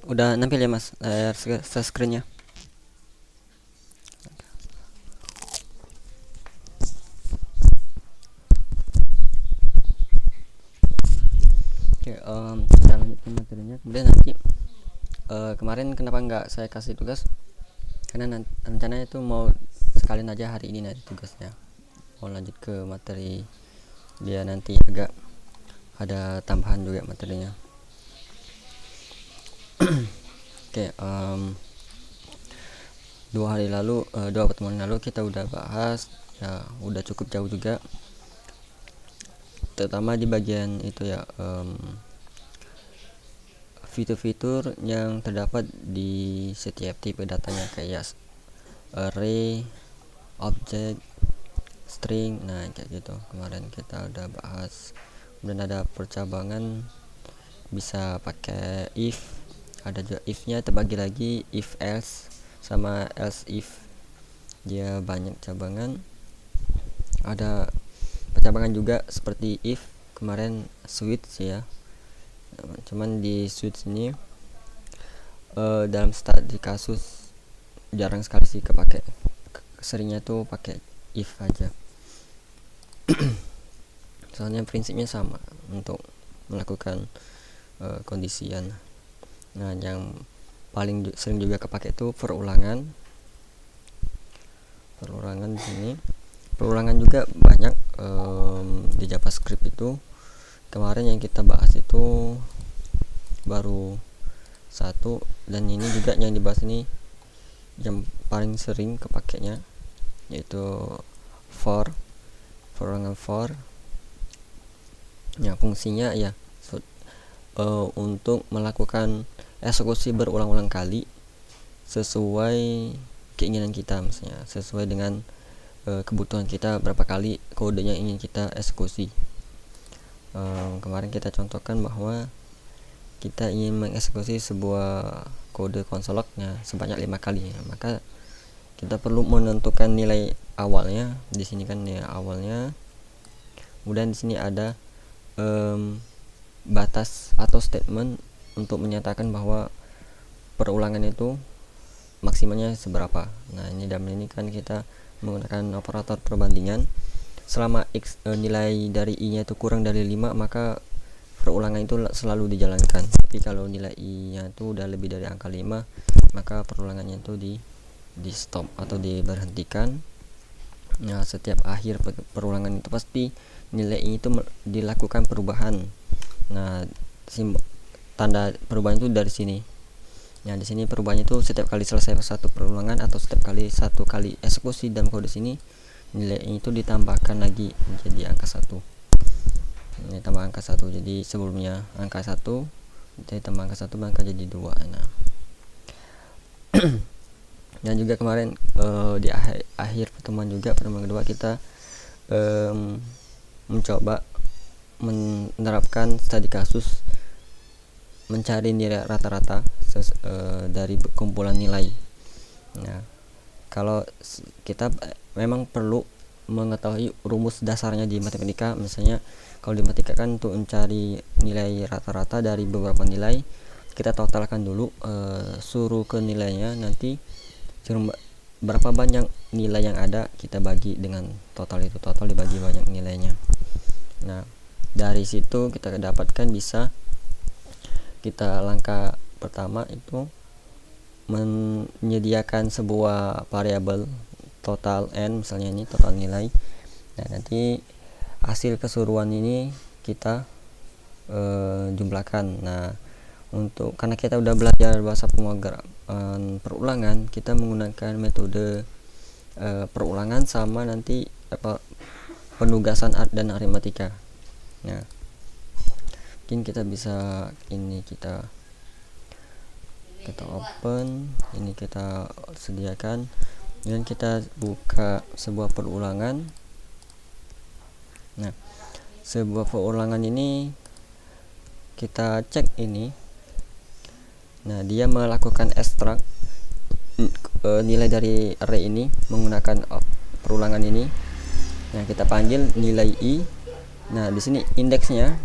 Udah nampil ya mas layar screennya. Oke, kita lanjutkan materinya. Kemudian nanti kemarin kenapa nggak saya kasih tugas, karena rencananya itu mau sekalian aja hari ini nanti tugasnya, mau lanjut ke materi dia nanti agak ada tambahan juga materinya. Oke, dua pertemuan lalu kita udah bahas ya, udah cukup jauh juga, terutama di bagian itu ya, fitur-fitur yang terdapat di setiap tipe datanya kayak array, object, string. Nah kayak gitu kemarin kita udah bahas. Kemudian ada percabangan, bisa pakai if, ada juga if-nya terbagi lagi, if else sama else if, dia banyak cabangan. Ada percabangan juga seperti if, kemarin switch ya, cuman di switch ini dalam studi kasus jarang sekali sih kepake, seringnya tuh pakai if aja. Soalnya prinsipnya sama untuk melakukan kondisian. Nah yang paling sering juga kepake itu perulangan di sini. Perulangan juga banyak di JavaScript itu. Kemarin yang kita bahas itu baru satu, dan ini juga yang dibahas ini yang paling sering kepakainya, yaitu perulangan for. Ya fungsinya ya untuk melakukan eksekusi berulang-ulang kali sesuai keinginan kita, misalnya sesuai dengan kebutuhan kita, berapa kali kodenya ingin kita eksekusi. Kemarin kita contohkan bahwa kita ingin mengeksekusi sebuah kode konsoloknya sebanyak 5 kali, maka kita perlu menentukan nilai awalnya. Di sini kan nilai awalnya, kemudian di sini ada batas atau statement untuk menyatakan bahwa perulangan itu maksimalnya seberapa. Nah ini dalam ini kan kita menggunakan operator perbandingan. Selama x nilai dari i nya itu kurang dari 5, maka perulangan itu selalu dijalankan. Tapi kalau nilai i nya itu udah lebih dari angka 5, maka perulangannya itu di stop atau diberhentikan. Nah setiap akhir perulangan itu pasti nilai i itu dilakukan perubahan. Nah tanda perubahan itu dari sini. Nah di sini perubahannya itu setiap kali selesai satu perulangan atau setiap kali satu kali eksekusi dalam kode sini, nilai itu ditambahkan lagi menjadi angka 1. Ini tambah angka 1. Jadi sebelumnya angka 1, jadi tambah angka 1 maka jadi 2. Nah dan juga kemarin di akhir pertemuan kedua kita mencoba menerapkan studi kasus mencari nilai rata-rata dari kumpulan nilai. Nah kalau kita memang perlu mengetahui rumus dasarnya di matematika. Misalnya kalau di matematika kan untuk mencari nilai rata-rata dari beberapa nilai, kita totalkan dulu, suruh ke nilainya, nanti berapa banyak nilai yang ada kita bagi dengan total, itu total dibagi banyak nilainya. Nah dari situ kita dapatkan, bisa kita langkah pertama itu menyediakan sebuah variabel total n, misalnya ini total nilai. Nah nanti hasil keseluruhan ini kita jumlahkan. Nah karena kita udah belajar bahasa pemrograman perulangan, kita menggunakan metode perulangan sama nanti penugasan dan aritmatika. Nah mungkin kita bisa ini kita open, ini kita sediakan, dan kita buka sebuah perulangan. Nah sebuah perulangan ini kita cek ini. Nah dia melakukan ekstrak nilai dari array ini menggunakan perulangan ini. Nah kita panggil nilai i. Nah di sini indeksnya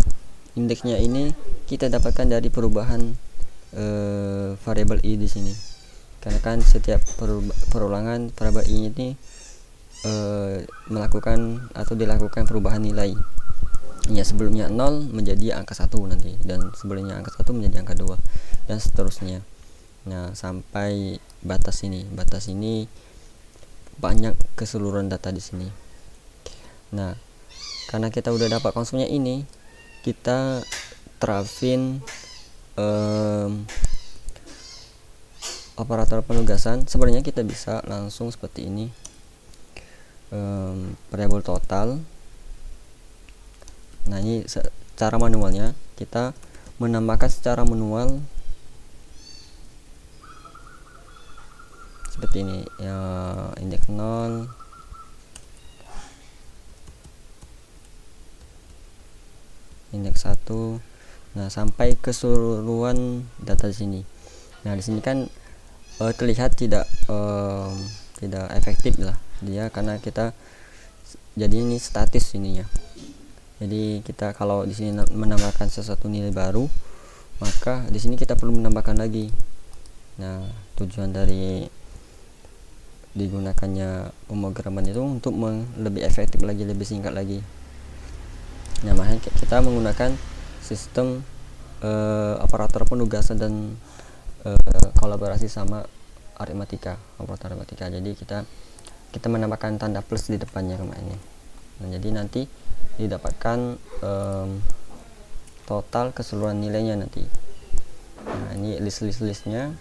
ini kita dapatkan dari perubahan variabel i di sini, karena kan setiap perulangan variabel i ini melakukan atau dilakukan perubahan nilai. Ya, sebelumnya 0 menjadi angka 1 nanti, dan sebelumnya angka 1 menjadi angka 2, dan seterusnya. Nah, sampai batas ini banyak keseluruhan data di sini. Nah, karena kita udah dapat konsepnya ini, kita terapin operator penugasan. Sebenarnya kita bisa langsung seperti ini, variabel total. Nah, ini cara manualnya, kita menambahkan secara manual seperti ini ya, indeks 0, indeks 1. Nah, sampai keseluruhan data di sini. Nah, di sini kan terlihat tidak efektif lah dia, karena kita jadi ini statis ininya. Jadi kita kalau di sini menambahkan sesuatu nilai baru, maka di sini kita perlu menambahkan lagi. Nah, tujuan dari digunakannya pemrograman itu untuk lebih efektif lagi, lebih singkat lagi. Nah, makanya kita menggunakan sistem operator penugasan dan kolaborasi sama operator aritmatika. Jadi kita menambahkan tanda plus di depannya kemarin. Nah, jadi nanti didapatkan total keseluruhan nilainya nanti. Nah, ini listnya,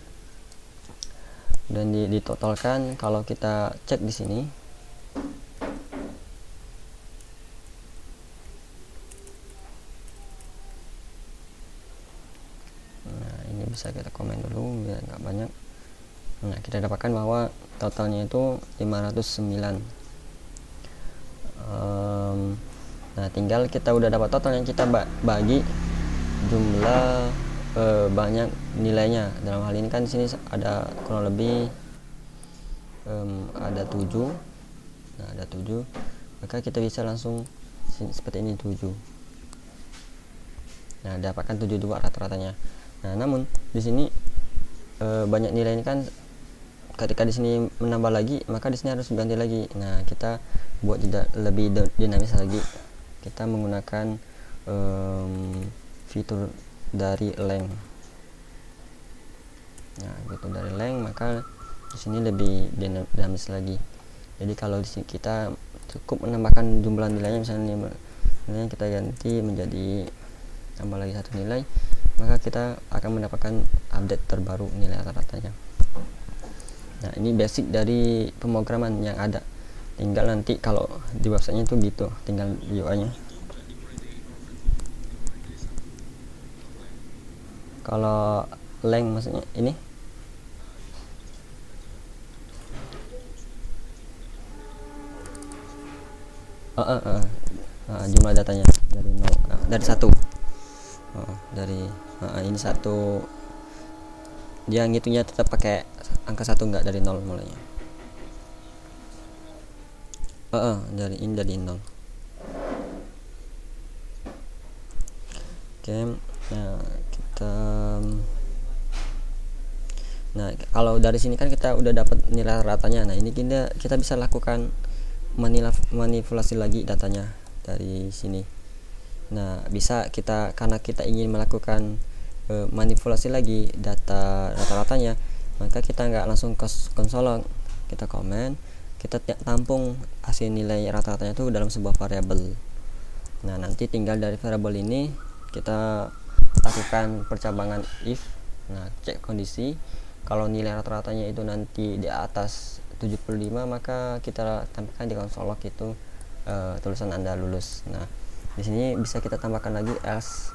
dan ditotalkan. Kalau kita cek di sini, nah ini bisa kita komen dulu biar nggak banyak. Nah, kita dapatkan bahwa totalnya itu 509. Nah, tinggal kita udah dapat total yang kita bagi jumlah banyak nilainya. Dalam hal ini kan di sini ada kurang lebih ada 7. Nah, ada 7, maka kita bisa langsung seperti ini 7. Nah, dapatkan 72 rata-ratanya. Nah, namun di sini banyak nilai ini kan, ketika di sini menambah lagi, maka di sini harus ganti lagi. Nah, kita buat lebih dinamis lagi, kita menggunakan fitur dari length. Nah, fitur dari length, maka di sini lebih dinamis lagi. Jadi kalau di sini kita cukup menambahkan jumlah nilainya, misalnya nilainya kita ganti menjadi tambah lagi satu nilai, maka kita akan mendapatkan update terbaru nilai rata-ratanya. Nah, ini basic dari pemrograman yang ada. Tinggal nanti kalau di websitenya itu gitu, tinggal di UI-nya. Kalau length maksudnya ini jumlah datanya dari 0, dari 1. Ini 1, dia ngitungnya tetap pakai angka 1, enggak dari 0 mulainya. Dari 0. Oke. Nah, kalau dari sini kan kita udah dapat nilai ratanya. Nah, ini kita bisa lakukan manipulasi lagi datanya dari sini. Nah, bisa karena kita ingin melakukan manipulasi lagi data rata-ratanya, maka kita nggak langsung ke konsol, kita komen, kita tampung hasil nilai rata-ratanya itu dalam sebuah variabel. Nah, nanti tinggal dari variabel ini kita lakukan percabangan if. Nah, cek kondisi, kalau nilai rata-ratanya itu nanti di atas 75, maka kita tambahkan di konsol log itu tulisan Anda lulus. Nah, di sini bisa kita tambahkan lagi else,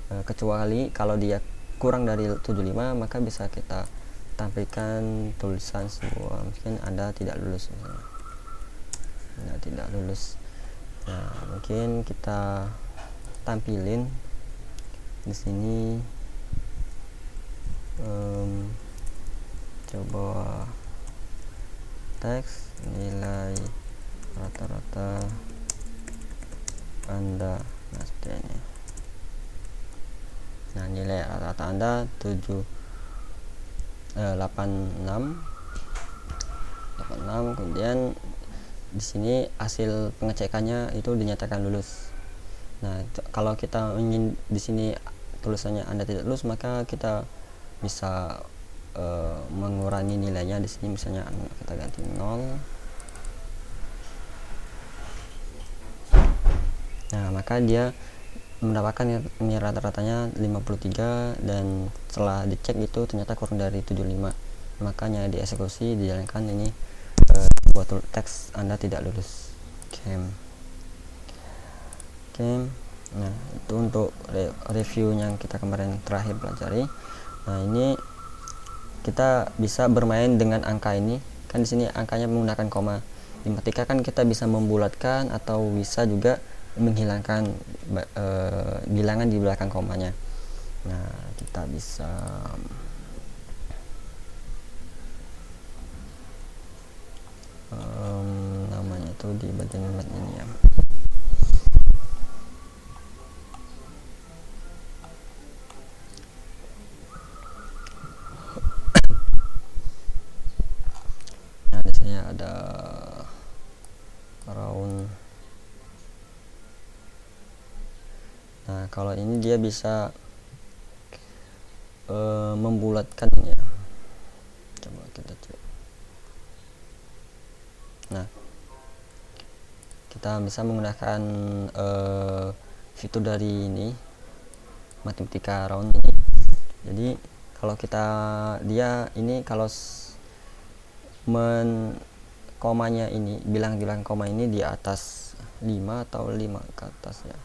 kecuali kalau dia kurang dari 75, maka bisa kita tampilkan tulisan sebuah mungkin Anda tidak lulus misalnya. Anda tidak lulus. Nah, mungkin kita tampilin di sini, coba teks nilai rata-rata Anda. Nah, seperti ini. Nah, nilai rata-rata Anda 86, kemudian di sini hasil pengecekannya itu dinyatakan lulus. Nah, kalau kita ingin di sini tulisannya Anda tidak lulus, maka kita bisa mengurangi nilainya. Di sini misalnya kita ganti 0. Nah, maka dia mendapatkan nilai rata-ratanya 53, dan setelah dicek itu ternyata kurang dari 75, makanya dieksekusi, dijalankan ini buat teks Anda tidak lulus. Oke. Nah, itu untuk review yang kita kemarin terakhir pelajari. Nah, ini kita bisa bermain dengan angka ini. Kan di sini angkanya menggunakan koma. Di matematika kan kita bisa membulatkan atau bisa juga menghilangkan bilangan di belakang komanya. Nah, kita bisa namanya itu di bagian ini ya. Nah, di sini ada round. Nah, kalau ini dia bisa membulatkan ya. Coba kita cek. Nah, kita bisa menggunakan fitur dari ini matematika round ini. Jadi kalau kita ini kalau komanya ini, bilang koma ini di atas 5 atau 5 ke atas ya,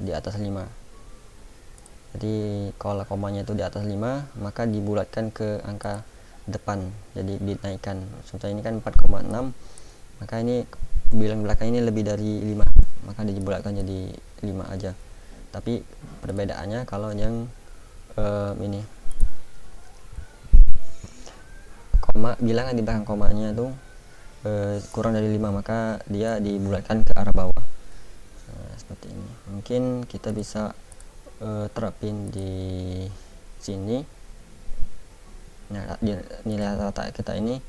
di atas 5. Jadi kalau komanya itu di atas 5, maka dibulatkan ke angka depan, jadi dinaikkan. Contohnya ini kan 4,6, maka ini bilang belakang ini lebih dari 5, maka dibulatkan jadi 5 aja. Tapi perbedaannya kalau yang ini koma, bilangan di belakang komanya itu kurang dari 5, maka dia dibulatkan ke arah bawah. Nah, seperti ini. Mungkin kita bisa terapin di sini. Nah, nilai rata kita ini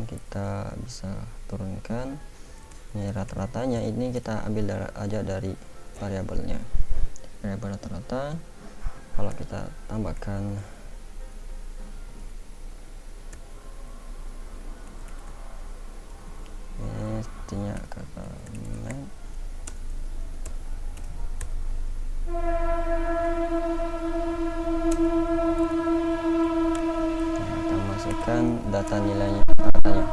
kita bisa turunkan nilai rata-ratanya. Ini kita ambil aja dari variabelnya, variabel rata-rata. Kalau kita tambahkan ini sepertinya kata kita masukkan data nilainya, katanya.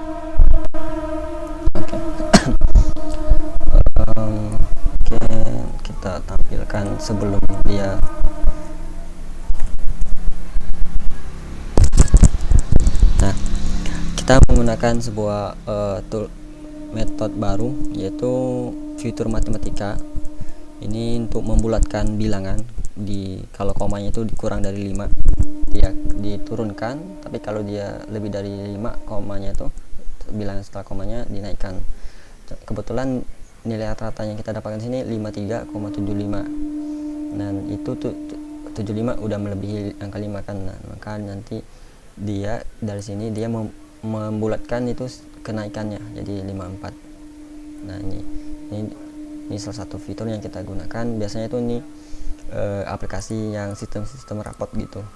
Oke, kita tampilkan sebelum dia. Nah, kita menggunakan sebuah metode baru, yaitu fitur matematika. Ini untuk membulatkan bilangan. Kalau komanya itu dikurang dari 5, dia diturunkan, tapi kalau dia lebih dari 5 komanya itu, bilangan setelah komanya dinaikkan. Kebetulan nilai rata-rata yang kita dapatkan sini 53,75, dan itu 75 udah melebihi angka 5 kan. Nah, maka nanti dia dari sini dia membulatkan itu kenaikannya jadi 54. Nah, ini salah satu fitur yang kita gunakan. Biasanya itu ini aplikasi yang sistem rapot gitu.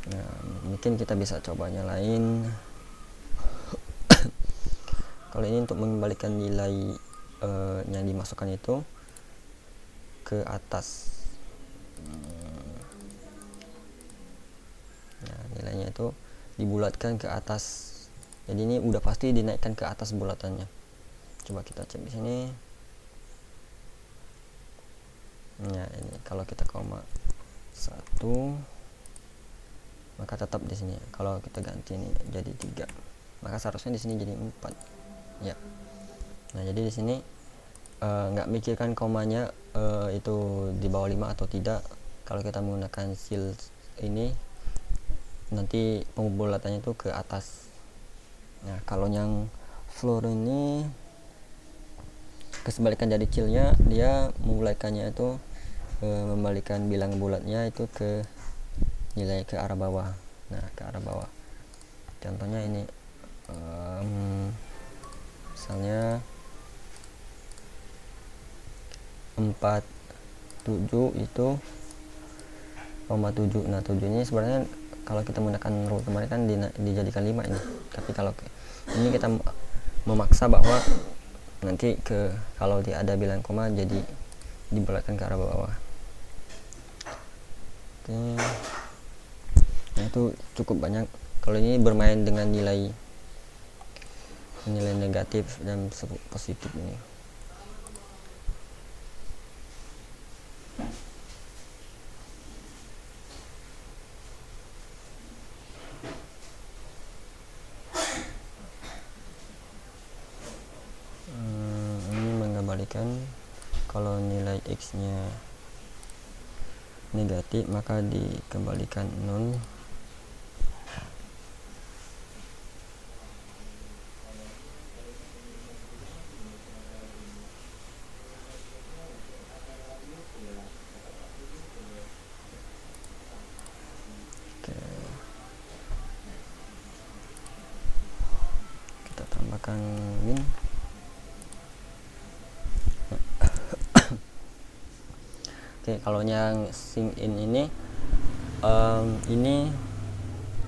Nah, mungkin kita bisa coba nyalain. Kalau ini untuk mengembalikan nilai yang dimasukkan itu ke atas. Nah, nilainya itu dibulatkan ke atas. Jadi ini udah pasti dinaikkan ke atas bulatannya. Coba kita cek di sini. Nah, ini kalau kita koma 1, maka tetap di sini. Kalau kita ganti ini jadi 3, maka seharusnya di sini jadi 4. Ya. Nah, jadi di sini nggak mikirkan komanya itu di bawah 5 atau tidak. Kalau kita menggunakan seal ini, nanti pembulatannya itu ke atas. Nah, kalau yang floor ini kesebalikan dari cil-nya, dia memulaikannya itu membalikan bilang bulatnya itu ke nilai ke arah bawah. Nah, ke arah bawah. Contohnya ini misalnya 47 itu 0,7. Nah, 7 ini sebenarnya kalau kita menggunakan rule kemarin kan dijadikan 5 ini. Tapi kalau ini kita memaksa bahwa nanti kalau dia ada bilang koma jadi dibulatkan ke arah bawah. Oke. Nah, itu cukup banyak. Kalau ini bermain dengan nilai negatif dan positif ini. Ini mengembalikan kalau nilai x nya negatif maka dikembalikan 0. Oke. Kita tambahkan min. Oke, kalau yang sing in ini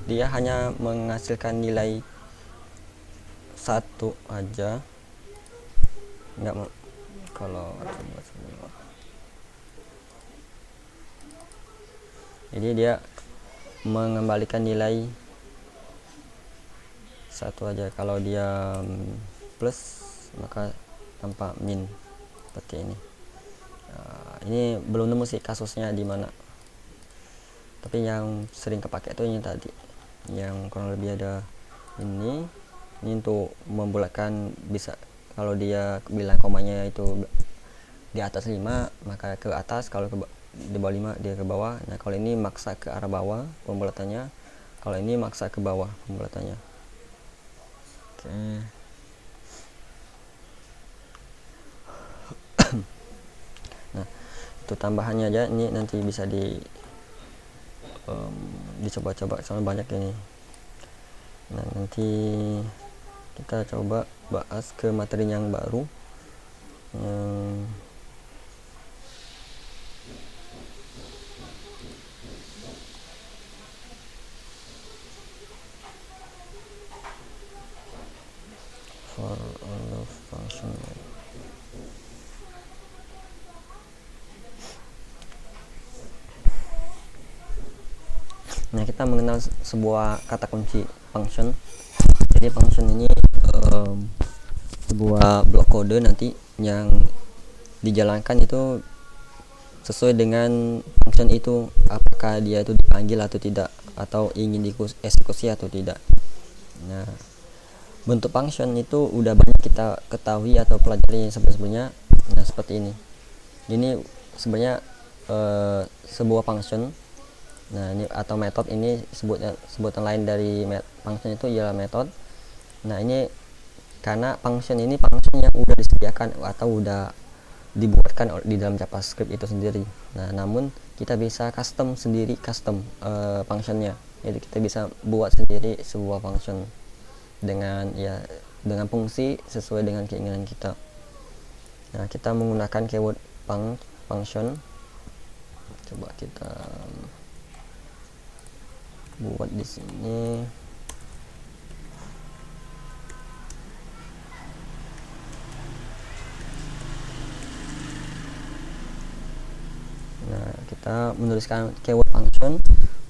dia hanya menghasilkan nilai 1 aja, nggak kalau jadi dia mengembalikan nilai 1 aja. Kalau dia plus maka tanpa min seperti ini. Ini belum nemu sih kasusnya di mana, tapi yang sering kepake itu ini tadi, yang kurang lebih ada ini untuk membulatkan. Bisa kalau dia bilang komanya itu di atas 5 maka ke atas, kalau di bawah 5 dia ke bawah. Nah, kalau ini maksa ke arah bawah pembulatannya, kalau ini maksa ke bawah pembulatannya. Oke. Nah, itu tambahannya aja, ini nanti bisa dicoba-coba soalnya banyak ini. Nah, nanti kita coba bahas ke materi yang baru yang for all of function. Nah, kita mengenal sebuah kata kunci function. Jadi function ini sebuah blok kode nanti yang dijalankan itu sesuai dengan function itu, apakah dia itu dipanggil atau tidak, atau ingin dieksekusi atau tidak. Nah, bentuk function itu udah banyak kita ketahui atau pelajari sebelumnya. Nah, seperti ini. Ini sebenarnya sebuah function. Nah, ini atau method ini sebutan lain dari function itu ialah method. Nah, ini karena function ini function yang udah disediakan atau udah dibuatkan di dalam JavaScript itu sendiri. Nah, namun kita bisa custom functionnya. Jadi kita bisa buat sendiri sebuah function dengan fungsi sesuai dengan keinginan kita. Nah, kita menggunakan keyword function. Coba kita buat di sini. Nah, kita menuliskan keyword function,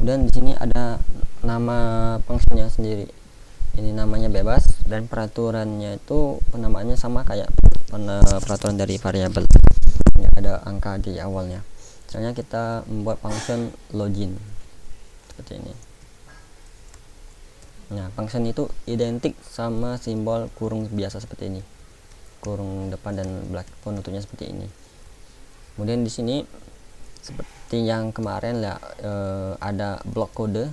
dan di sini ada nama functionnya sendiri. Ini namanya bebas, dan peraturannya itu penamaannya sama kayak peraturan dari variabel, nggak ada angka di awalnya. Misalnya kita membuat function login seperti ini. Nah, function itu identik sama simbol kurung biasa seperti ini, kurung depan dan belakang penutupnya seperti ini. Kemudian di sini seperti yang kemarin ada blok kode.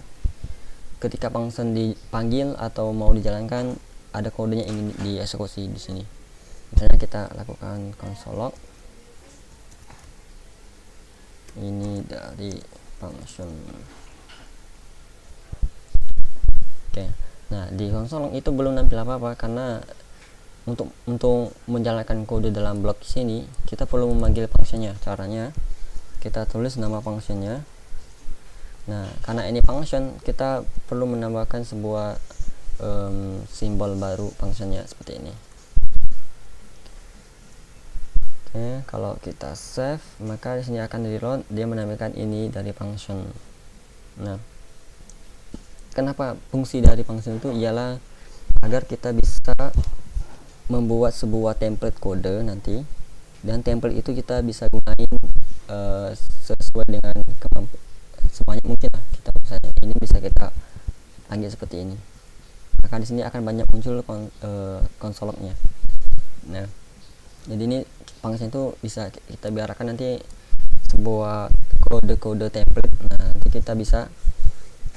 Ketika function dipanggil atau mau dijalankan ada kodenya ingin dieksekusi di sini. Misalnya kita lakukan console log, ini dari function. Oke. Nah, di console log itu belum nampil apa-apa karena untuk menjalankan kode dalam blok sini kita perlu memanggil fungsinya. Caranya kita tulis nama fungsinya. Nah, karena ini function, kita perlu menambahkan sebuah simbol baru fungsinya seperti ini. Oke, kalau kita save, maka di sini akan di-reload, dia menampilkan ini dari function. Nah, kenapa fungsi dari function itu ialah agar kita bisa membuat sebuah template kode nanti, dan template itu kita bisa gunain sesuai dengan kemampuan semuanya mungkin lah. Kita misalnya ini bisa kita panggil seperti ini, maka di sini akan banyak muncul console log-nya. Nah, jadi ini function itu bisa kita biarkan nanti sebuah kode-kode template. Nah, nanti kita bisa,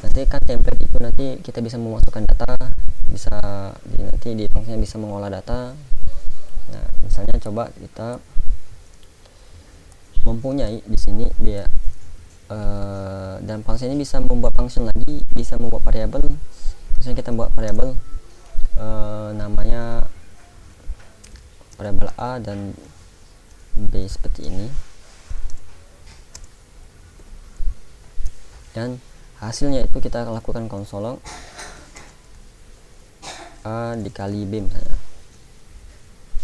nanti kan template itu nanti kita bisa memasukkan data, bisa nanti di function bisa mengolah data. Nah, misalnya coba kita mempunyai di sini dia dan function ini bisa membuat function lagi, bisa membuat variabel. Misalnya kita buat variabel namanya variabel A dan B seperti ini, dan hasilnya itu kita lakukan console log A dikali B misalnya.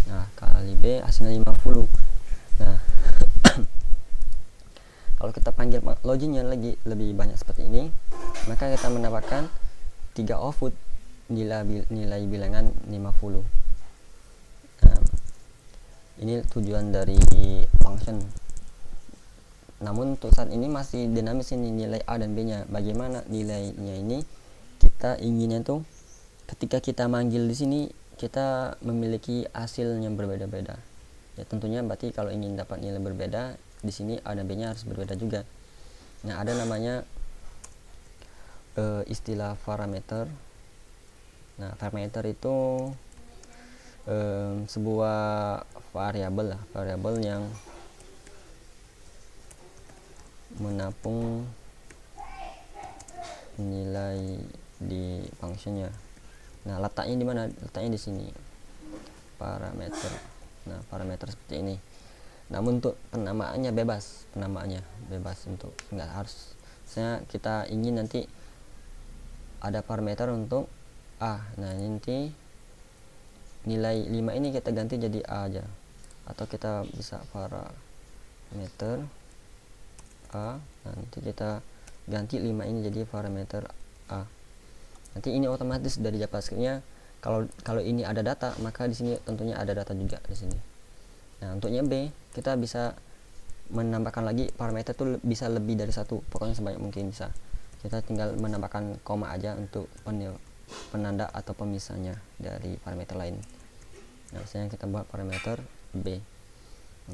Nah, kali B hasilnya 50. Nah, kalau kita panggil loginnya lagi lebih banyak seperti ini, maka kita mendapatkan 3 output nilai bilangan 50. Nah, ini tujuan dari function. Namun untuk saat ini masih dinamis ini nilai A dan B nya. Bagaimana nilainya ini? Kita inginnya tuh ketika kita manggil di sini kita memiliki hasil yang berbeda-beda. Ya tentunya berarti kalau ingin dapat nilai berbeda, di sini A dan B nya harus berbeda juga. Nah, ada namanya istilah parameter. Nah, parameter itu sebuah variabel yang menampung nilai di fungsinya. Nah, letaknya di mana? Letaknya di sini. Parameter. Nah, parameter seperti ini. Namun untuk penamaannya bebas untuk nggak harus. Misalnya kita ingin nanti ada parameter untuk A. Nah, nanti nilai 5 ini kita ganti jadi A aja. Atau kita bisa parameter A, nanti kita ganti 5 ini jadi parameter A. Nanti ini otomatis dari JavaScript-nya kalau ini ada data, maka di sini tentunya ada data juga di sini. Nah, untuknya B, kita bisa menambahkan lagi parameter itu bisa lebih dari satu, pokoknya sebanyak mungkin bisa. Kita tinggal menambahkan koma aja untuk penanda atau pemisahnya dari parameter lain. Nah, misalnya kita buat parameter B.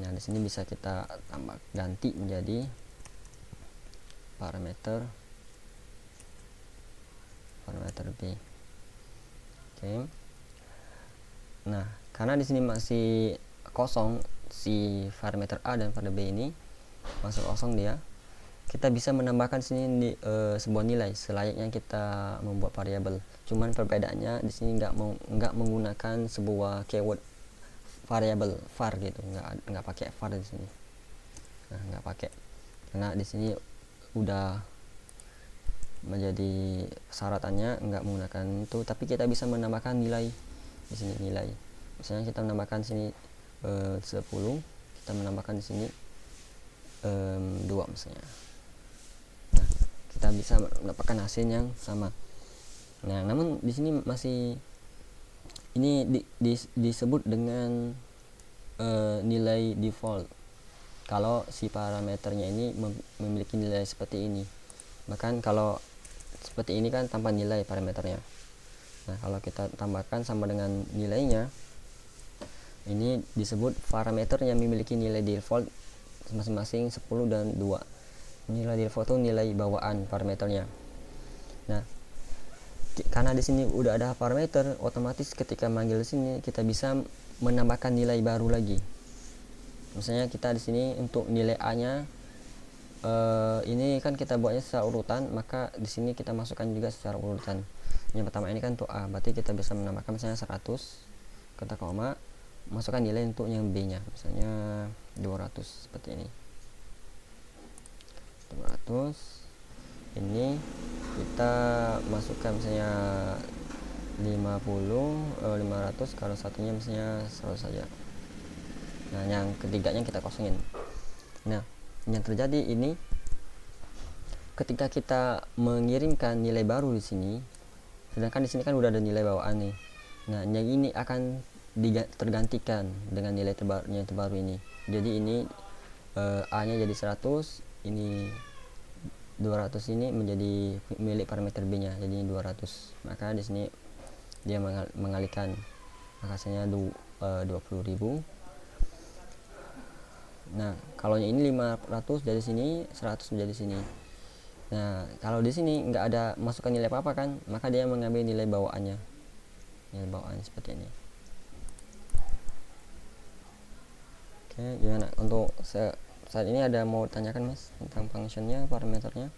Nah, di sini bisa kita tambah ganti menjadi parameter B. Oke. Nah, karena di sini masih kosong si parameter A dan parameter B ini masuk kosong dia, kita bisa menambahkan sini sebuah nilai selayaknya kita membuat variabel. Cuman perbedaannya di sini nggak menggunakan sebuah keyword variabel var gitu, nggak pakai var di sini. Nah, nggak pakai karena di sini udah menjadi syaratannya nggak menggunakan itu, tapi kita bisa menambahkan nilai di sini. Nilai misalnya kita menambahkan sini 10, kita menambahkan di sini 2 misalnya. Nah, kita bisa mendapatkan hasil yang sama. Nah, namun di sini masih ini disebut dengan nilai default. Kalau si parameternya ini memiliki nilai seperti ini, bahkan kalau seperti ini kan tanpa nilai parameternya. Nah, kalau kita tambahkan sama dengan nilainya, ini disebut parameter yang memiliki nilai default masing-masing 10 dan 2. Nilai default itu nilai bawaan parameternya. Nah, karena di sini udah ada parameter, otomatis ketika manggil sini kita bisa menambahkan nilai baru lagi. Misalnya kita di sini untuk nilai A-nya ini kan kita buatnya secara urutan, maka di sini kita masukkan juga secara urutan. Yang pertama ini kan untuk A, berarti kita bisa menambahkan misalnya 100 kata koma, masukkan nilai untuk yang B-nya, misalnya 200 seperti ini. 200 ini kita masukkan misalnya 500, kalau satunya misalnya 100 saja. Nah, yang ketiganya kita kosongin. Nah, yang terjadi ini ketika kita mengirimkan nilai baru di sini, sedangkan di sini kan udah ada nilai bawaan nih. Nah, yang ini akan tergantikan dengan nilai terbaru ini. Jadi ini A-nya jadi 100, ini 200 ini menjadi milik parameter B-nya, jadi 200. Maka di sini dia mengalihkan, hasilnya 20.000. Nah, kalau yang ini 500 dari sini, 100 menjadi sini. Nah, kalau di sini nggak ada masukkan nilai apa-apa kan, maka dia mengambil nilai bawaannya. Nilai bawaan seperti ini. Oke, gimana untuk saat ini, ada mau tanyakan Mas tentang functionnya, parameternya?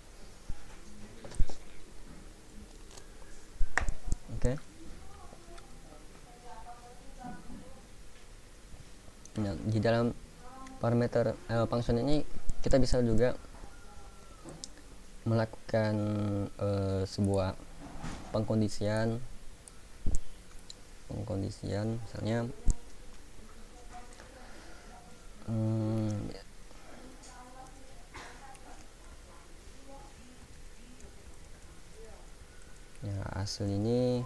Oke. Nah, di dalam parameter function ini kita bisa juga melakukan sebuah pengkondisian misalnya ya, hasil ini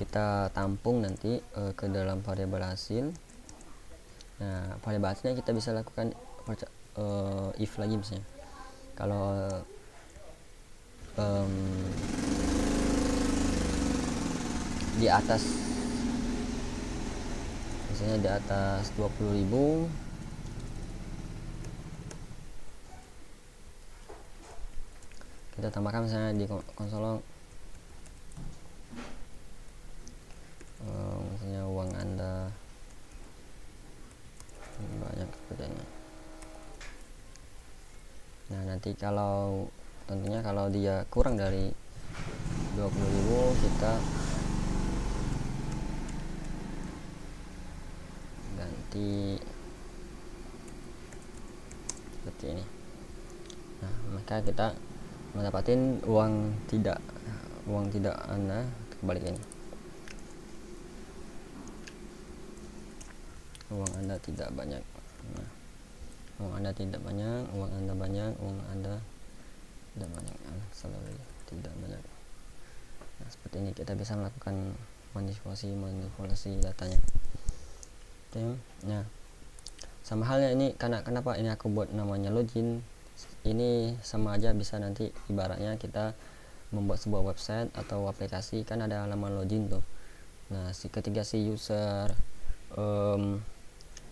kita tampung nanti ke dalam variabel hasil. Nah, variabel hasilnya kita bisa lakukan if lagi, misalnya kalau di atas, misalnya di atas 20.000, kita tambahkan misalnya di konsol misalnya uang Anda banyak seperti ini. Nah, nanti kalau tentunya kalau dia kurang dari 20.000 kita ganti seperti ini. Nah, maka kita mendapatkan uang tidak Anda kebalik ini. Uang Anda tidak banyak. Nah, uang Anda tidak banyak, uang Anda banyak, uang Anda tidak banyak, salary tidak banyak. Nah, seperti ini kita bisa melakukan manipulasi datanya. Oke. Nah, sama halnya ini, kenapa ini aku buat namanya login. Ini sama aja bisa nanti ibaratnya kita membuat sebuah website atau aplikasi, kan ada halaman login tuh. Nah, ketika si user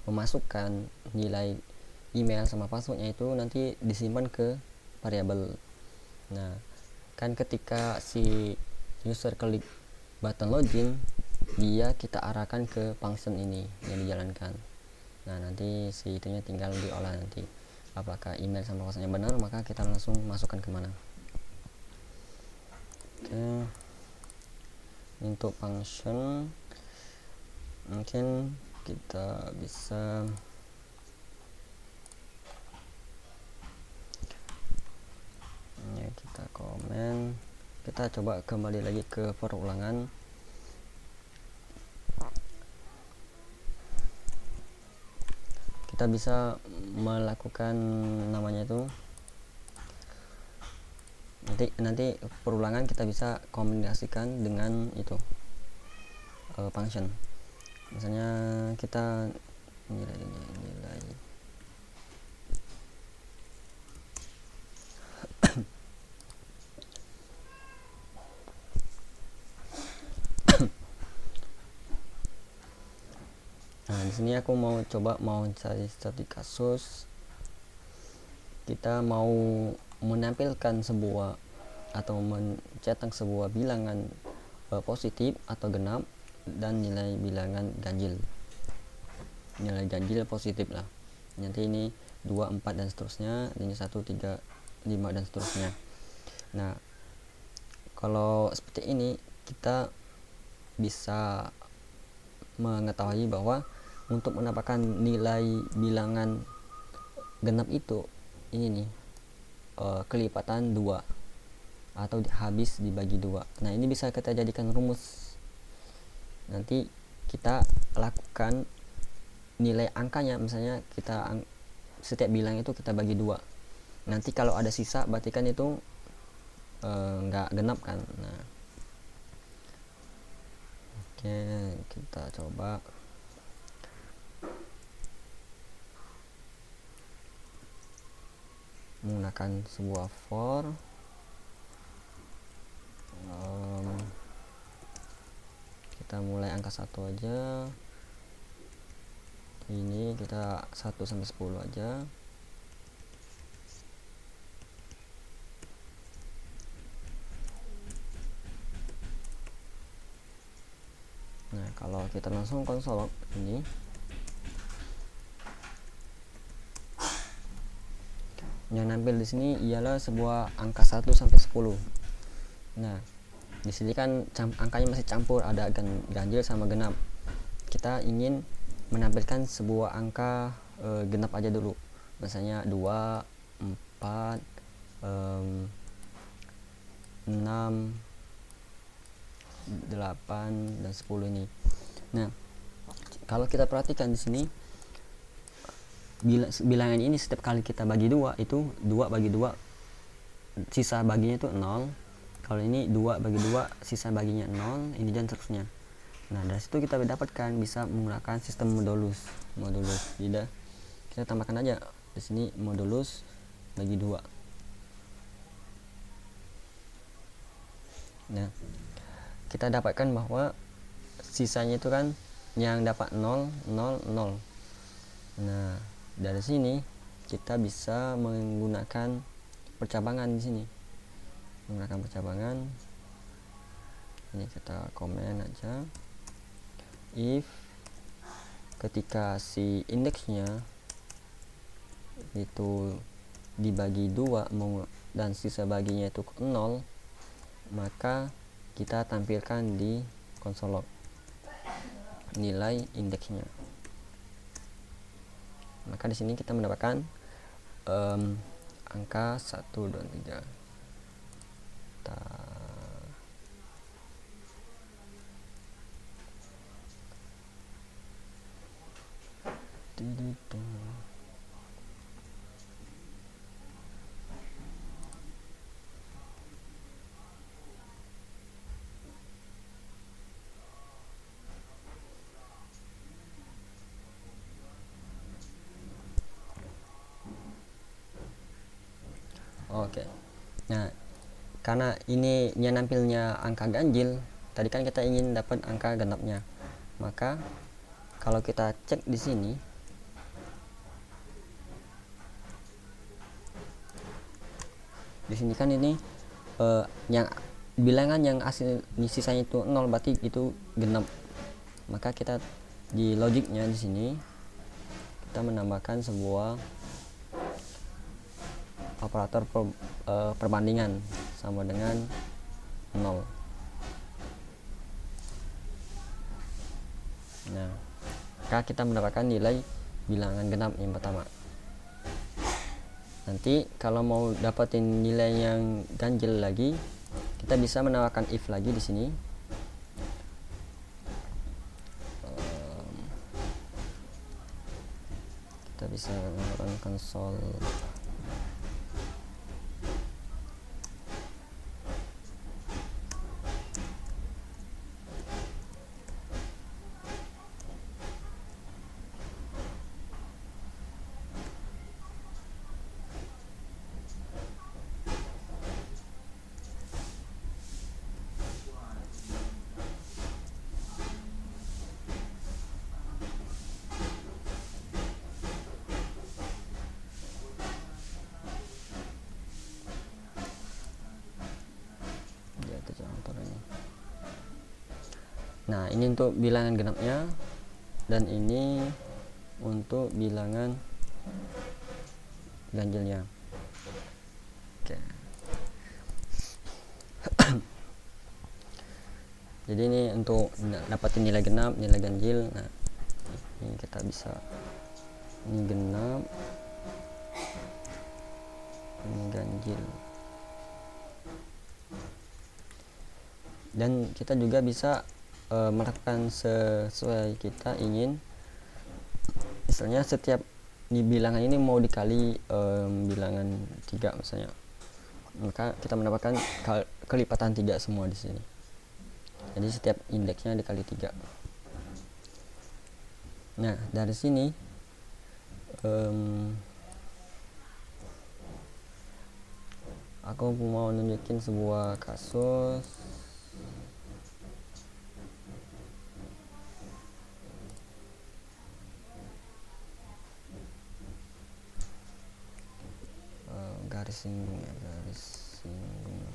memasukkan nilai email sama passwordnya, itu nanti disimpan ke variabel. Nah, kan ketika si user klik button login, dia kita arahkan ke function ini yang dijalankan. Nah, nanti si itunya tinggal diolah nanti apakah email sama passwordnya benar, maka kita langsung masukkan kemana. Oke, untuk function mungkin kita bisa ya, kita komen, kita coba kembali lagi ke perulangan. Kita bisa melakukan namanya itu nanti perulangan kita bisa kombinasikan dengan itu function. Misalnya kita nilai nah, di sini aku mau cari studi kasus. Kita mau menampilkan sebuah atau mencetak sebuah bilangan positif atau genap, dan nilai bilangan ganjil. Nilai ganjil positif lah, nanti ini 2, 4 dan seterusnya, ini 1, 3, 5 dan seterusnya. Nah, kalau seperti ini kita bisa mengetahui bahwa untuk mendapatkan nilai bilangan genap itu ini nih, kelipatan 2 atau habis dibagi 2. Nah, ini bisa kita jadikan rumus. Nanti kita lakukan nilai angkanya, misalnya kita setiap bilang itu kita bagi 2. Nanti kalau ada sisa berarti kan itu nggak genap kan. Nah, oke, kita coba. Menggunakan sebuah for, kita mulai angka 1 aja. Ini kita 1 sampai 10 aja. Nah, kalau kita langsung konsol ini, yang nampil di sini ialah sebuah angka 1 sampai 10. Nah, di sini kan angkanya masih campur, ada ganjil sama genap. Kita ingin menampilkan sebuah angka genap aja dulu. Misalnya 2, 4, 6, 8 dan 10 ini. Nah, kalau kita perhatikan di sini bilangan ini setiap kali kita bagi 2 itu 2 bagi 2 sisa baginya itu 0. Kalau ini 2 bagi 2 sisa baginya 0, ini dan seterusnya. Nah, dari situ kita dapatkan bisa menggunakan sistem modulus. Jadi kita tambahkan aja di sini modulus bagi 2. Nah, kita dapatkan bahwa sisanya itu kan yang dapat 0, 0, 0. Nah, dari sini kita bisa menggunakan percabangan di sini. Menggunakan percabangan. Ini kita komen aja. If ketika si indeksnya itu dibagi 2 dan sisa baginya itu 0, maka kita tampilkan di konsol log nilai indeksnya. Maka di sini kita mendapatkan angka 1, 2, 3. Oke. Nah, karena ini nampilnya angka ganjil, tadi kan kita ingin dapat angka genapnya. Maka kalau kita cek di sini, kan ini yang bilangan yang asli sisanya itu 0 berarti itu genap. Maka kita di logiknya di sini kita menambahkan sebuah operator perbandingan sama dengan 0. Nah, maka kita mendapatkan nilai bilangan genap yang pertama. Nanti kalau mau dapetin nilai yang ganjil lagi, kita bisa menambahkan if lagi di sini. Kita bisa menggunakan konsol. Nah, ini untuk bilangan genapnya, dan ini untuk bilangan ganjilnya. Oke. Jadi ini untuk dapatin nilai genap, nilai ganjil. Nah, ini kita bisa, ini genap, ini ganjil. Dan kita juga bisa melakukan sesuai kita ingin. Misalnya setiap di bilangan ini mau dikali bilangan 3 misalnya, maka kita mendapatkan kelipatan 3 semua di sini. Jadi setiap indeksnya dikali 3. Nah, dari sini aku mau nunjukin sebuah kasus. Garis singgung ya, garis singgung.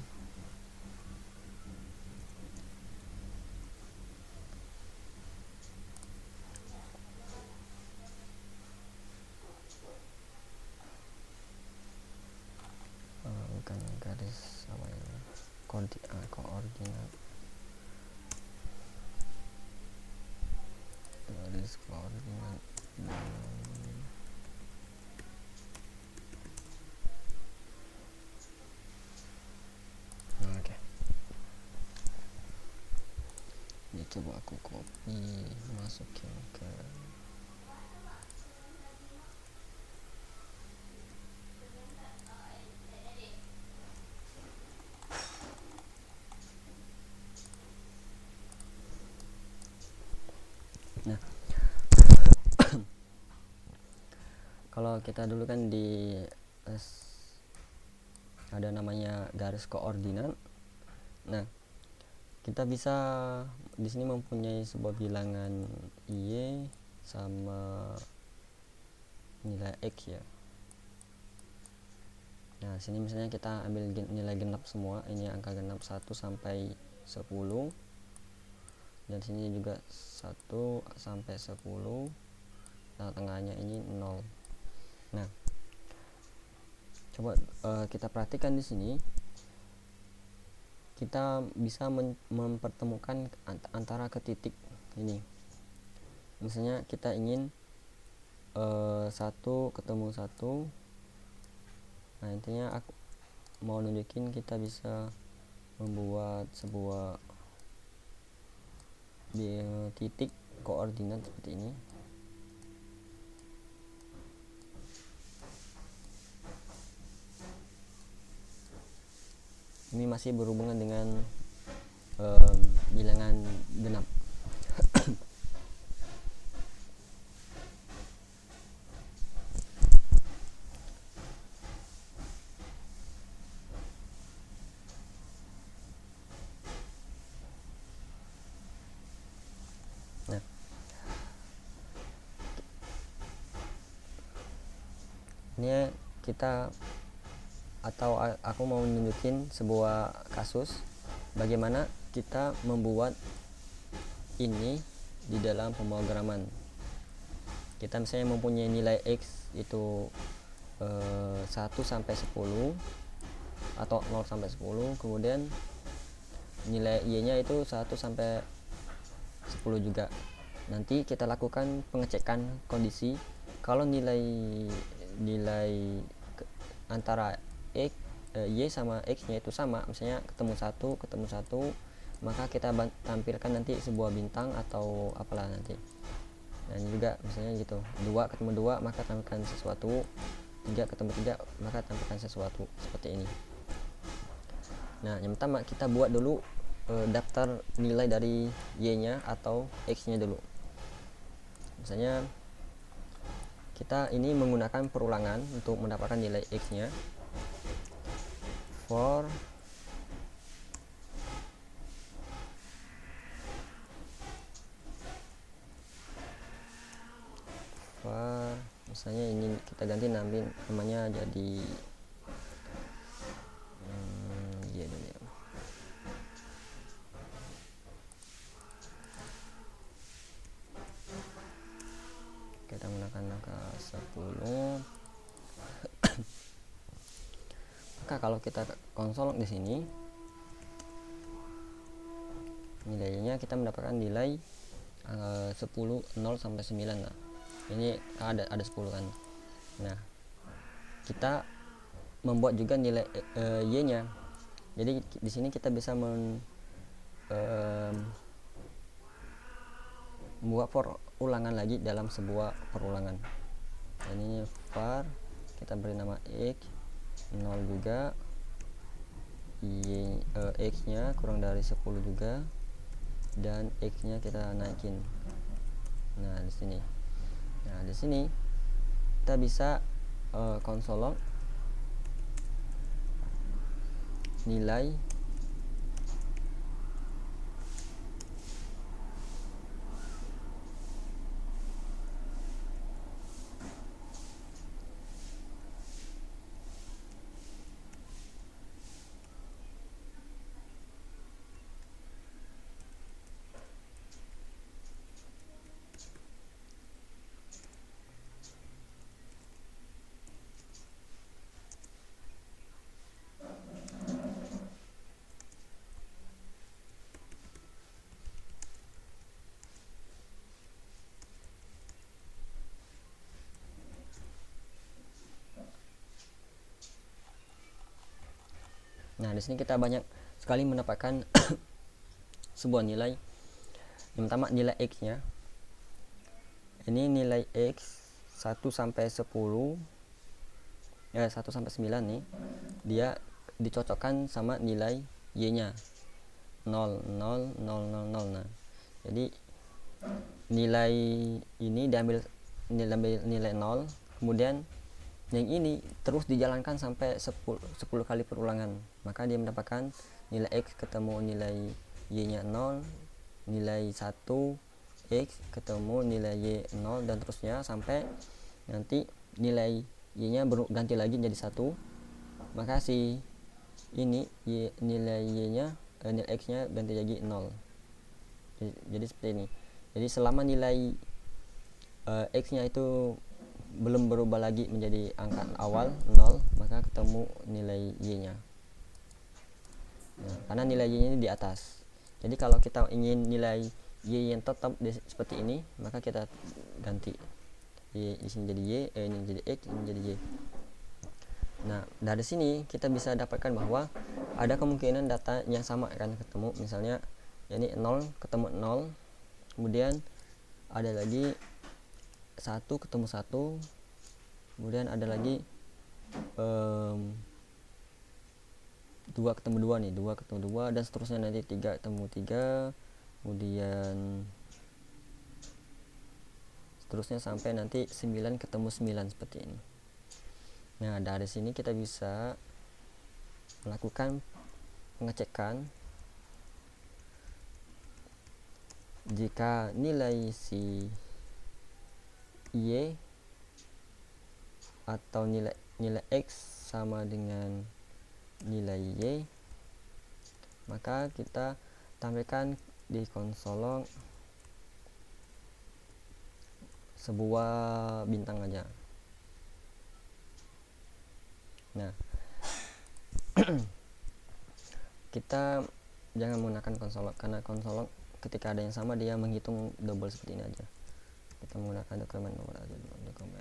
Bukan garis apa ya, koordinat, garis koordinat. Oke. Ini coba aku copy, masukin ke nah. Kalau kita dulu kan di ada namanya garis koordinat. Nah, kita bisa di sini mempunyai sebuah bilangan y sama nilai x ya. Nah, sini misalnya kita ambil nilai genap semua, ini angka genap 1 sampai 10. Dan sini juga 1 sampai 10. Nah, tengahnya ini 0. Nah, coba kita perhatikan di sini. Kita bisa mempertemukan antara ketitik ini. Misalnya kita ingin 1 ketemu 1. Nah, intinya aku mau nunjukin kita bisa membuat sebuah titik koordinat seperti ini. Ini masih berhubungan dengan bilangan genap. Nah, ini kita aku mau nunjukin sebuah kasus bagaimana kita membuat ini di dalam pemrograman. Kita misalnya mempunyai nilai x itu 1 sampai 10 atau 0 sampai 10, kemudian nilai y-nya itu 1 sampai 10 juga. Nanti kita lakukan pengecekan kondisi. Kalau nilai antara y sama x-nya itu sama, misalnya ketemu 1, maka kita tampilkan nanti sebuah bintang atau apalah nanti. Nah, ini juga misalnya gitu, 2 ketemu 2 maka tampilkan sesuatu, 3 ketemu 3 maka tampilkan sesuatu, seperti ini. Nah, yang pertama kita buat dulu daftar nilai dari y-nya atau x-nya dulu. Misalnya kita ini menggunakan perulangan untuk mendapatkan nilai x-nya. For misalnya ini kita ganti namanya jadi y dulu ya. Kita menggunakan angka 10. Maka kalau kita konsol di sini, nilainya kita mendapatkan nilai 10, 0 sampai 9. Nah, ini ada 10 kan. Nah, kita membuat juga nilai y-nya. Jadi di sini kita bisa membuat for ulangan lagi dalam sebuah perulangan. Dan ini var, kita beri nama x 0 juga, x nya kurang dari 10 juga, dan x nya kita naikin. Nah di sini kita bisa konsol log nilai Nah, di sini kita banyak sekali mendapatkan sebuah nilai. Yang pertama nilai x-nya. Ini nilai x 1 sampai 10, 1 sampai 9 nih. Dia dicocokkan sama nilai y-nya. 0, 0, 0, 0, 0. Nah, jadi nilai ini diambil nilai 0, kemudian yang ini terus dijalankan sampai 10 kali perulangan, maka dia mendapatkan nilai x ketemu nilai y-nya 0, nilai 1 x ketemu nilai y 0, dan terusnya sampai nanti nilai y-nya ganti lagi jadi 1, maka si ini nilai y-nya nilai x-nya ganti lagi 0. Jadi seperti ini. Jadi selama nilai x-nya itu belum berubah lagi menjadi angka awal 0, maka ketemu nilai y-nya. Nah, karena nilai y-nya ini di atas. Jadi kalau kita ingin nilai y yang tetap seperti ini, maka kita ganti. Y di sini jadi y, ini jadi x, ini jadi y. Nah, dari sini kita bisa dapatkan bahwa ada kemungkinan data yang sama akan ketemu. Misalnya ini 0 ketemu 0, kemudian ada lagi 1 ketemu 1, kemudian ada lagi 2 ketemu 2 nih, 2 ketemu 2, dan seterusnya nanti 3 ketemu 3, kemudian seterusnya sampai nanti 9 ketemu 9 seperti ini. Nah, dari sini kita bisa melakukan pengecekan jika nilai si y atau nilai x sama dengan nilai y, maka kita tampilkan di konsol log sebuah bintang aja. Nah, kita jangan menggunakan konsol log, karena konsol log ketika ada yang sama dia menghitung double seperti ini aja. Kita menggunakan dokumen nomor aja dulu, dokumen.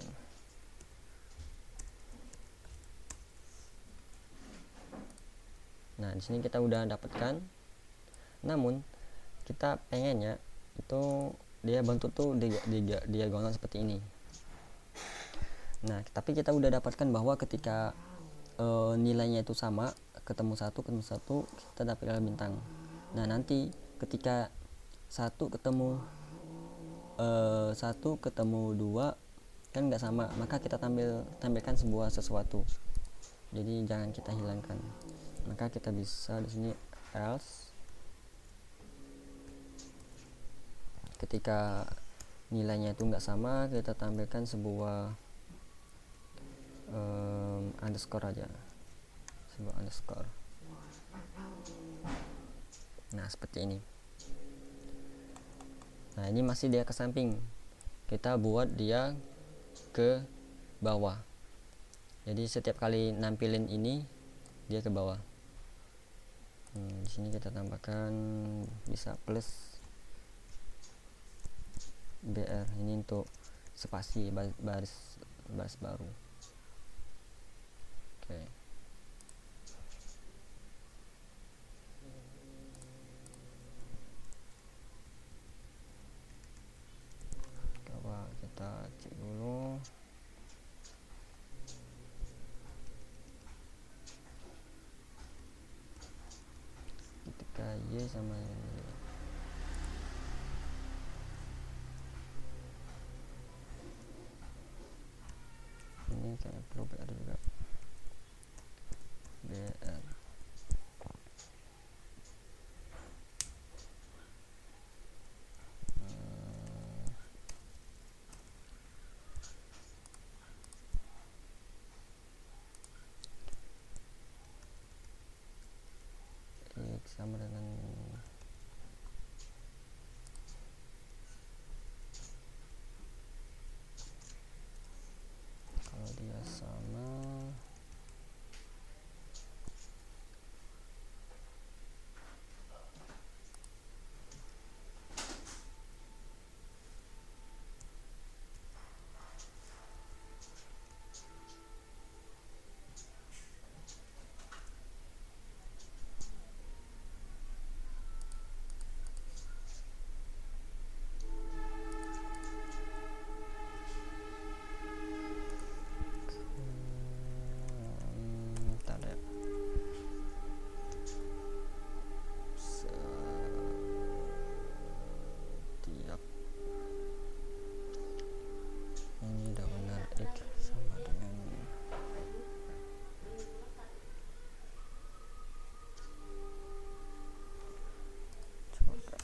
Nah, di sini kita udah dapatkan. Namun kita pengennya itu dia bentuk tuh diagonal seperti ini. Nah, tapi kita udah dapatkan bahwa ketika nilainya itu sama, ketemu 1, kita dapatkan bintang. Nah, nanti ketika 1 ketemu 2 kan nggak sama, maka kita tampilkan sebuah sesuatu. Jadi jangan kita hilangkan. Maka kita bisa di sini else, ketika nilainya itu nggak sama, kita tampilkan sebuah underscore aja, sebuah underscore. Nah, seperti ini. Nah, ini masih dia ke samping. kita buat dia ke bawah. Jadi setiap kali nampilin ini dia ke bawah. Di sini kita tambahkan bisa plus BR, ini untuk spasi baris baru. Oke. Coba kita cek dulu. Ketika Y sama Y. Ini kayak perlu BR juga. BR. X sama dengan kalau dia sama setiap ini udah benar X sama dengan coba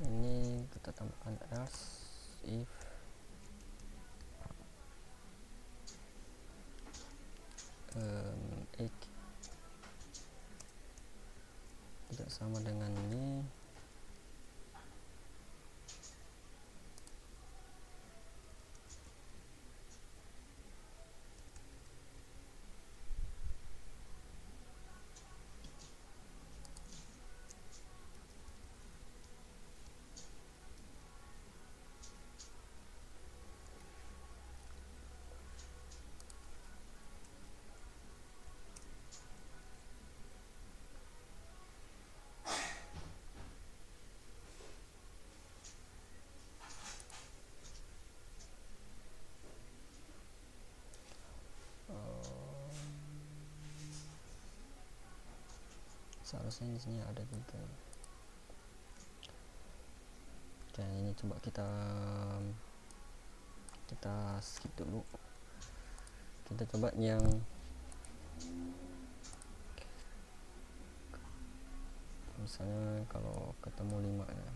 ini kita tambahkan else if X tidak sama dengan ini seharusnya di sini ada juga. Oke, ini coba kita skip dulu. Kita coba yang misalnya kalau ketemu 5 ya.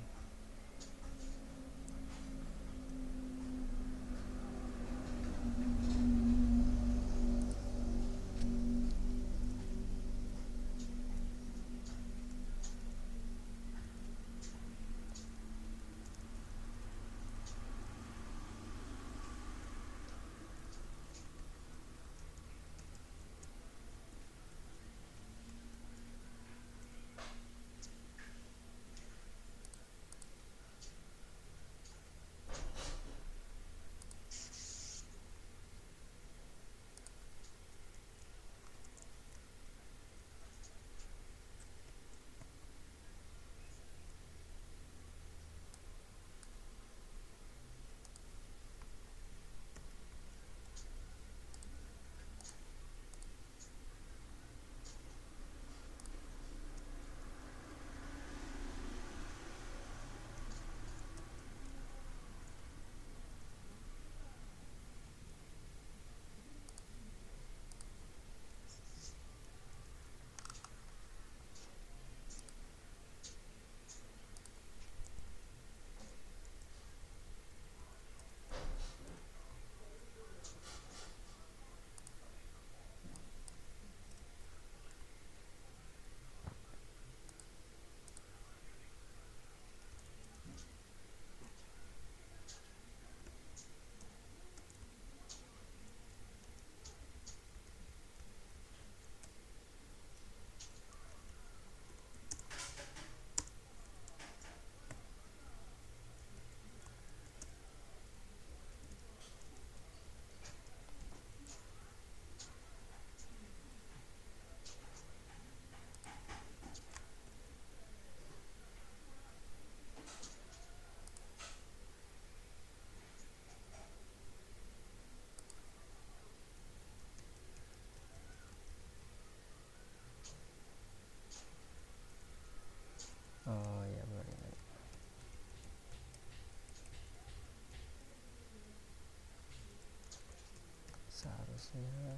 harusnya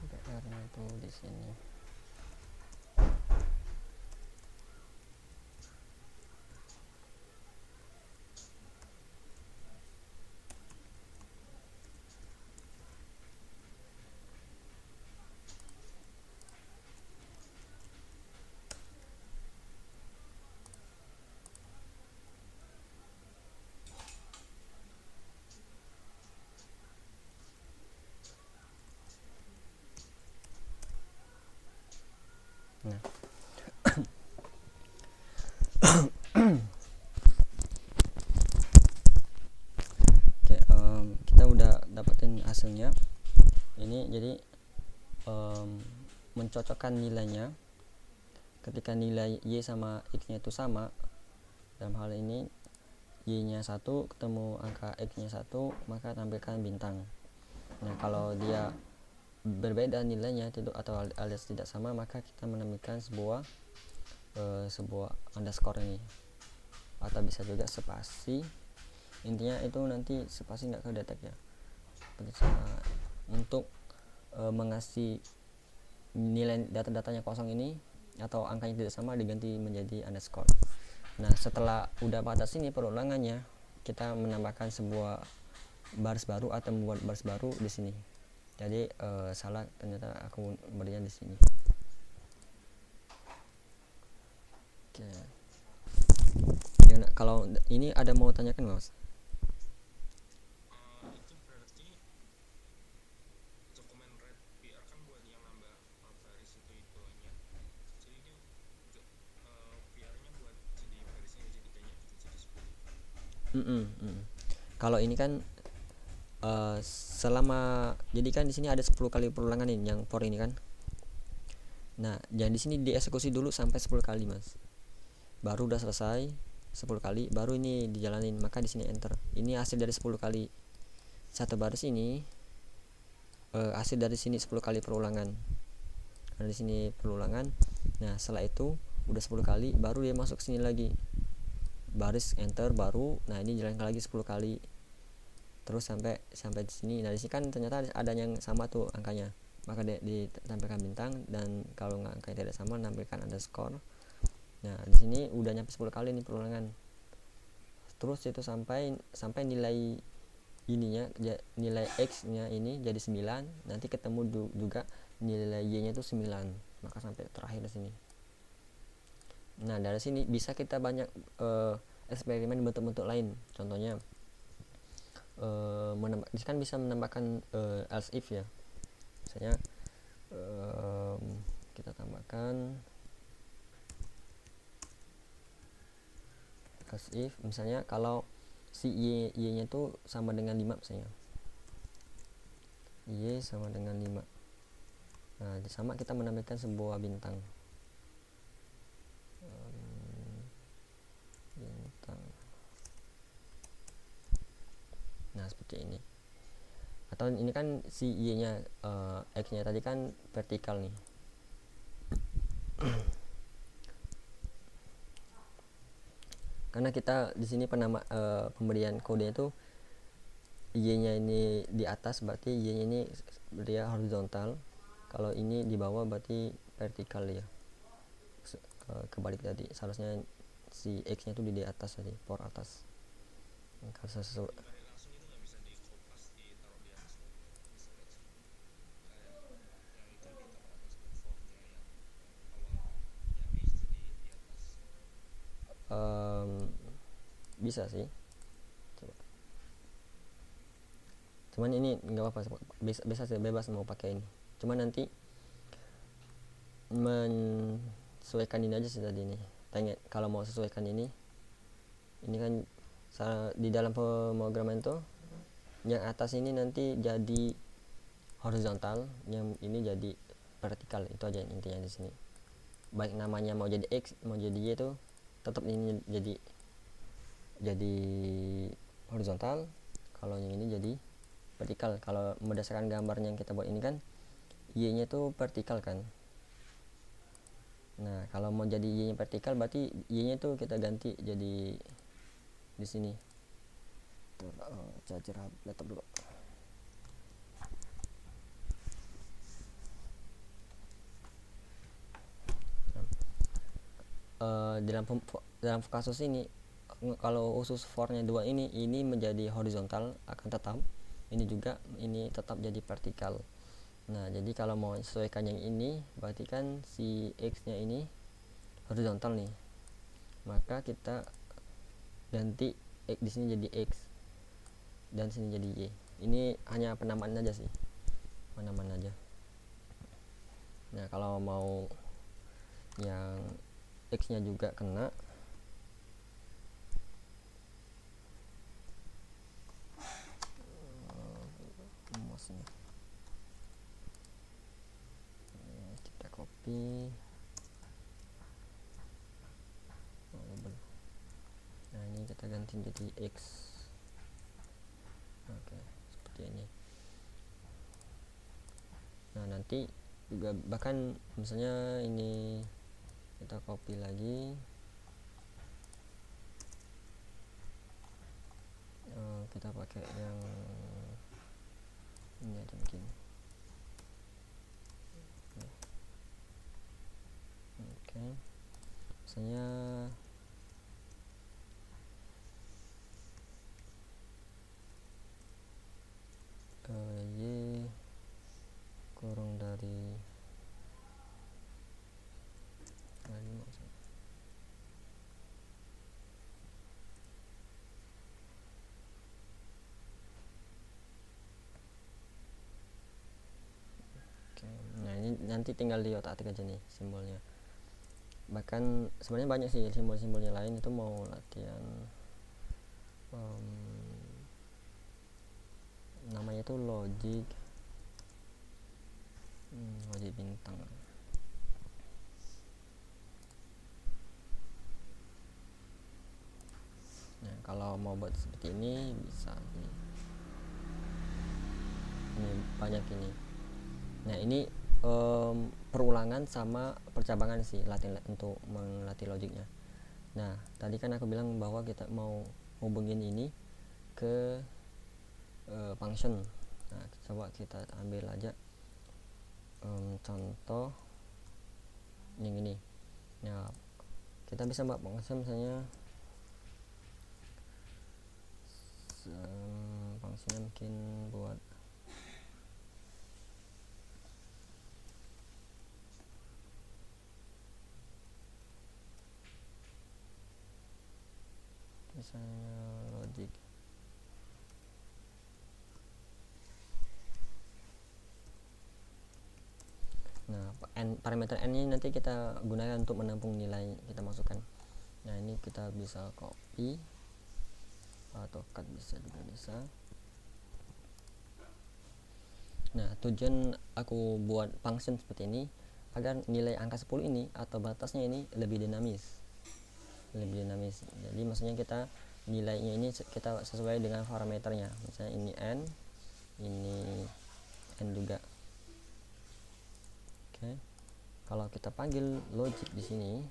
PR-nya itu di sini. Nah, oke, kita udah dapetin hasilnya. Ini jadi mencocokkan nilainya. Ketika nilai Y sama X-nya itu sama, dalam hal ini Y-nya 1 ketemu angka X-nya 1, maka tampilkan bintang. Nah, kalau dia berbeda nilainya atau alias tidak sama, maka kita menemukan sebuah underscore ini, atau bisa juga spasi. Intinya itu nanti spasi nggak kedetek ya, untuk mengasih nilai data-datanya kosong ini atau angkanya tidak sama diganti menjadi underscore. Nah, setelah udah batas ini perulangannya, kita menambahkan sebuah baris baru atau membuat baris baru di sini. Jadi salah, ternyata aku berinya di sini. Oke. Ya, nah, kalau ini ada mau tanyakan nggak, Mas? Itu berarti dokumen red PR kan buat yang nambah baris itu aja. Jadi ini PR-nya buat jadi barisnya jadi banyak gitu, jadi 10. Kalau ini kan selama, jadi kan di sini ada 10 kali perulangan ini yang for ini kan. Nah, jangan di sini dieksekusi dulu sampai 10 kali, Mas. Baru udah selesai 10 kali, baru ini dijalanin, maka di sini enter. Ini hasil dari 10 kali satu baris ini, hasil dari sini 10 kali perulangan. Karena di sini perulangan. Nah, setelah itu udah 10 kali, baru dia masuk sini lagi. Baris enter baru. Nah, ini jalankan lagi 10 kali. Terus sampai di sini. Nah, di sini kan ternyata ada yang sama tuh angkanya, maka ditampilkan bintang, dan kalau nggak angkanya tidak sama tampilkan underscore. Nah, di sini udah nyampe 10 kali nih perulangan. Terus itu sampai nilai ininya, nilai X nya ini jadi 9, nanti ketemu juga nilai Y nya itu 9, maka sampai terakhir di sini. Nah, dari sini bisa kita banyak eksperimen bentuk-bentuk lain. Contohnya kan bisa menambahkan else if ya. Misalnya kita tambahkan else if, misalnya kalau si y nya itu sama dengan 5 misalnya. Y sama dengan 5. Nah, sama kita menambahkan sebuah bintang. Nah, seperti ini. Atau ini kan si y nya x nya tadi kan vertikal nih. Karena kita di sini pemberian kodenya itu y-nya ini di atas, berarti y-nya ini dia horizontal. Kalau ini di bawah berarti vertikal ya. Kebalik tadi, seharusnya si x-nya itu di atas tadi, for atas. Kalau Tarik langsung itu nggak bisa di kopas ditaruh di atas, bisa nggak sih? Kayak yang itu ditaruh atas tuh formnya yang awalnya base jadi di atas. bisa sih. Coba. Cuman ini nggak apa-apa, bisa sih, bebas mau pakai ini. Cuman nanti menyesuaikan ini aja sih tadi nih. Tanya kalau mau sesuaikan ini kan di dalam pemrograman itu yang atas ini nanti jadi horizontal, yang ini jadi vertikal. Itu aja intinya di sini. Baik namanya mau jadi X mau jadi Y itu tetap ini jadi horizontal, kalau yang ini jadi vertikal. Kalau berdasarkan gambarnya yang kita buat ini kan Y nya itu vertikal kan. Nah, kalau mau jadi Y nya vertikal, berarti Y nya itu kita ganti jadi di sini. Charger laptop dulu. dalam kasus ini kalau usus for-nya 2 ini menjadi horizontal akan tetap, ini juga ini tetap jadi vertikal. Nah jadi kalau mau sesuaikan yang ini berarti kan si x nya ini horizontal nih, maka kita ganti x di sini jadi x dan sini jadi y. Ini hanya penamaan aja sih, penamaan aja. Nah kalau mau yang x nya juga kena, mouse-nya kita copy. Nah ini kita ganti jadi x. Oke, seperti ini. Nah nanti juga bahkan misalnya ini kita copy lagi, kita pakai yang ini aja mungkin. Oke, misalnya y kurang dari 5 misalnya. Oke, nah ini nanti tinggal di otak-atik aja nih simbolnya. Bahkan sebenarnya banyak sih simbol-simbolnya lain, itu mau latihan namanya itu logic logic bintang. Nah kalau mau buat seperti ini bisa ini banyak ini. Nah ini perulangan sama percabangan sih latihan untuk melatih logiknya. Nah tadi kan aku bilang bahwa kita mau hubungin ini ke function. Nah coba kita ambil aja contoh yang ini. Nah kita bisa buat function misalnya fungsinya mungkin buat misalnya logic. Nah parameter n ini nanti kita gunakan untuk menampung nilai kita masukkan. Nah ini kita bisa copy atau cut, bisa juga bisa. Nah tujuan aku buat function seperti ini agar nilai angka 10 ini atau batasnya ini lebih dinamis. Jadi maksudnya kita nilainya ini kita sesuai dengan parameternya, misalnya ini n, ini n juga. Oke, kalau kita panggil logic di sini,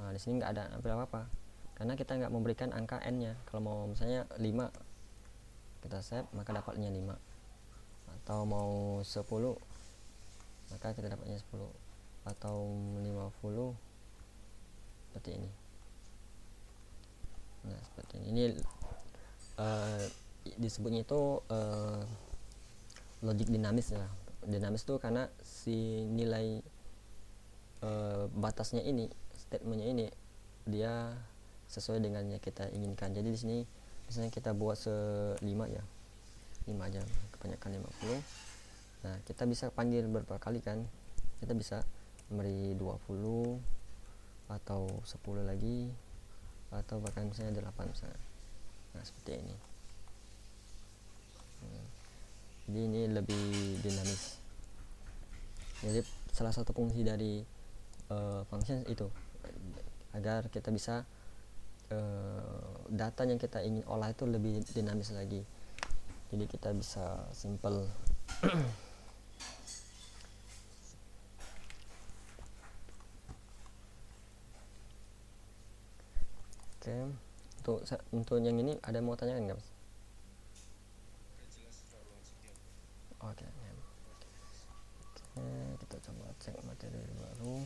nah di sini nggak ada apa-apa karena kita nggak memberikan angka n nya. Kalau mau misalnya 5 kita save maka dapatnya 5, atau mau 10 maka kita dapatnya 10, atau 50 seperti ini. Nah seperti ini disebutnya itu logic dinamis ya. Dinamis itu karena si nilai batasnya ini, statementnya ini dia sesuai dengan yang kita inginkan. Jadi di sini misalnya kita buat 5 ya, 5 aja, kebanyakan 50. Nah kita bisa panggil berapa kali kan, kita bisa memberi 20 atau 10 lagi, atau bahkan misalnya 8 misalnya. Nah seperti ini. Jadi ini lebih dinamis. Jadi salah satu fungsi dari function itu agar kita bisa data yang kita ingin olah itu lebih dinamis lagi. Jadi kita bisa simple. Oke, untuk yang ini ada mau tanyakan nggak mas? jelas soal logik ya. Oke, kita coba cek materi baru.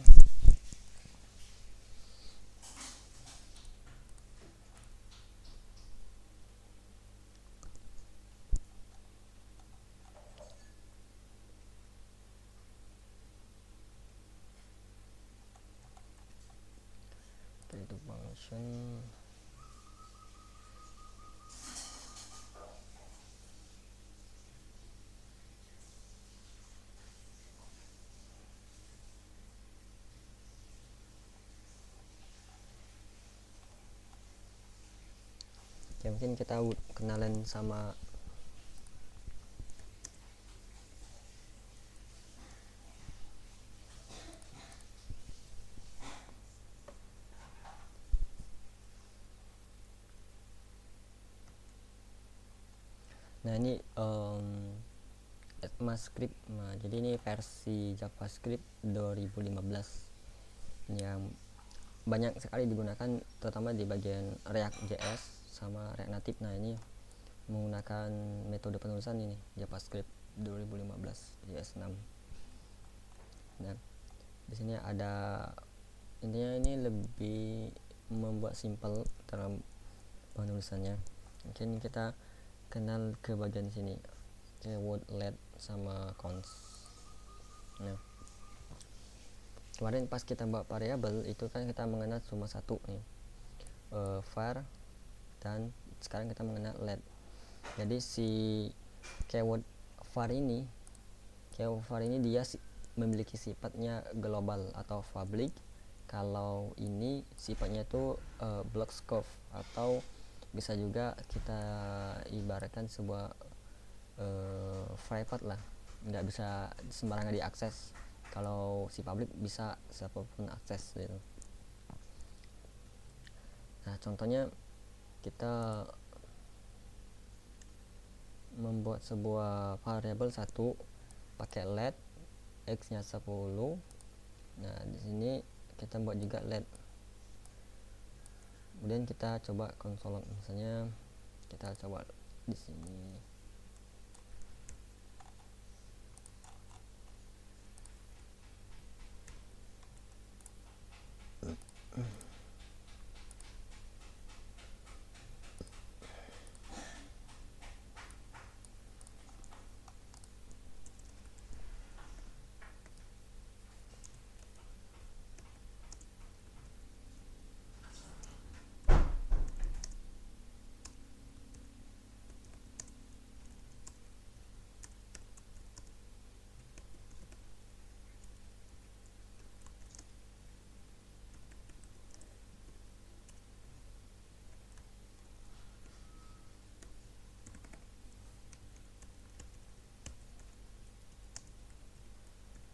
itu function. Ya mungkin kita kenalan sama nah ini ECMAScript. Nah, jadi ini versi JavaScript 2015 yang banyak sekali digunakan terutama di bagian React.js sama React Native. Nah, ini menggunakan metode penulisan ini JavaScript 2015 JS6. Nah, di sini ada intinya ini lebih membuat simple dalam penulisannya. Mungkin kita kenal ke bagian sini keyword let sama cons. Nah, kemarin pas kita buat variabel itu kan kita mengenal cuma satu nih, var, dan sekarang kita mengenal let. Jadi si keyword var ini dia memiliki sifatnya global atau public. Kalau ini sifatnya itu block scope, atau bisa juga kita ibaratkan sebuah private lah, nggak bisa sembarangan diakses. Kalau si public bisa siapapun akses gitu. Nah, contohnya kita membuat sebuah variabel satu pakai let x nya 10. Nah, di sini kita buat juga let. Kemudian kita coba konsol, misalnya kita coba di sini.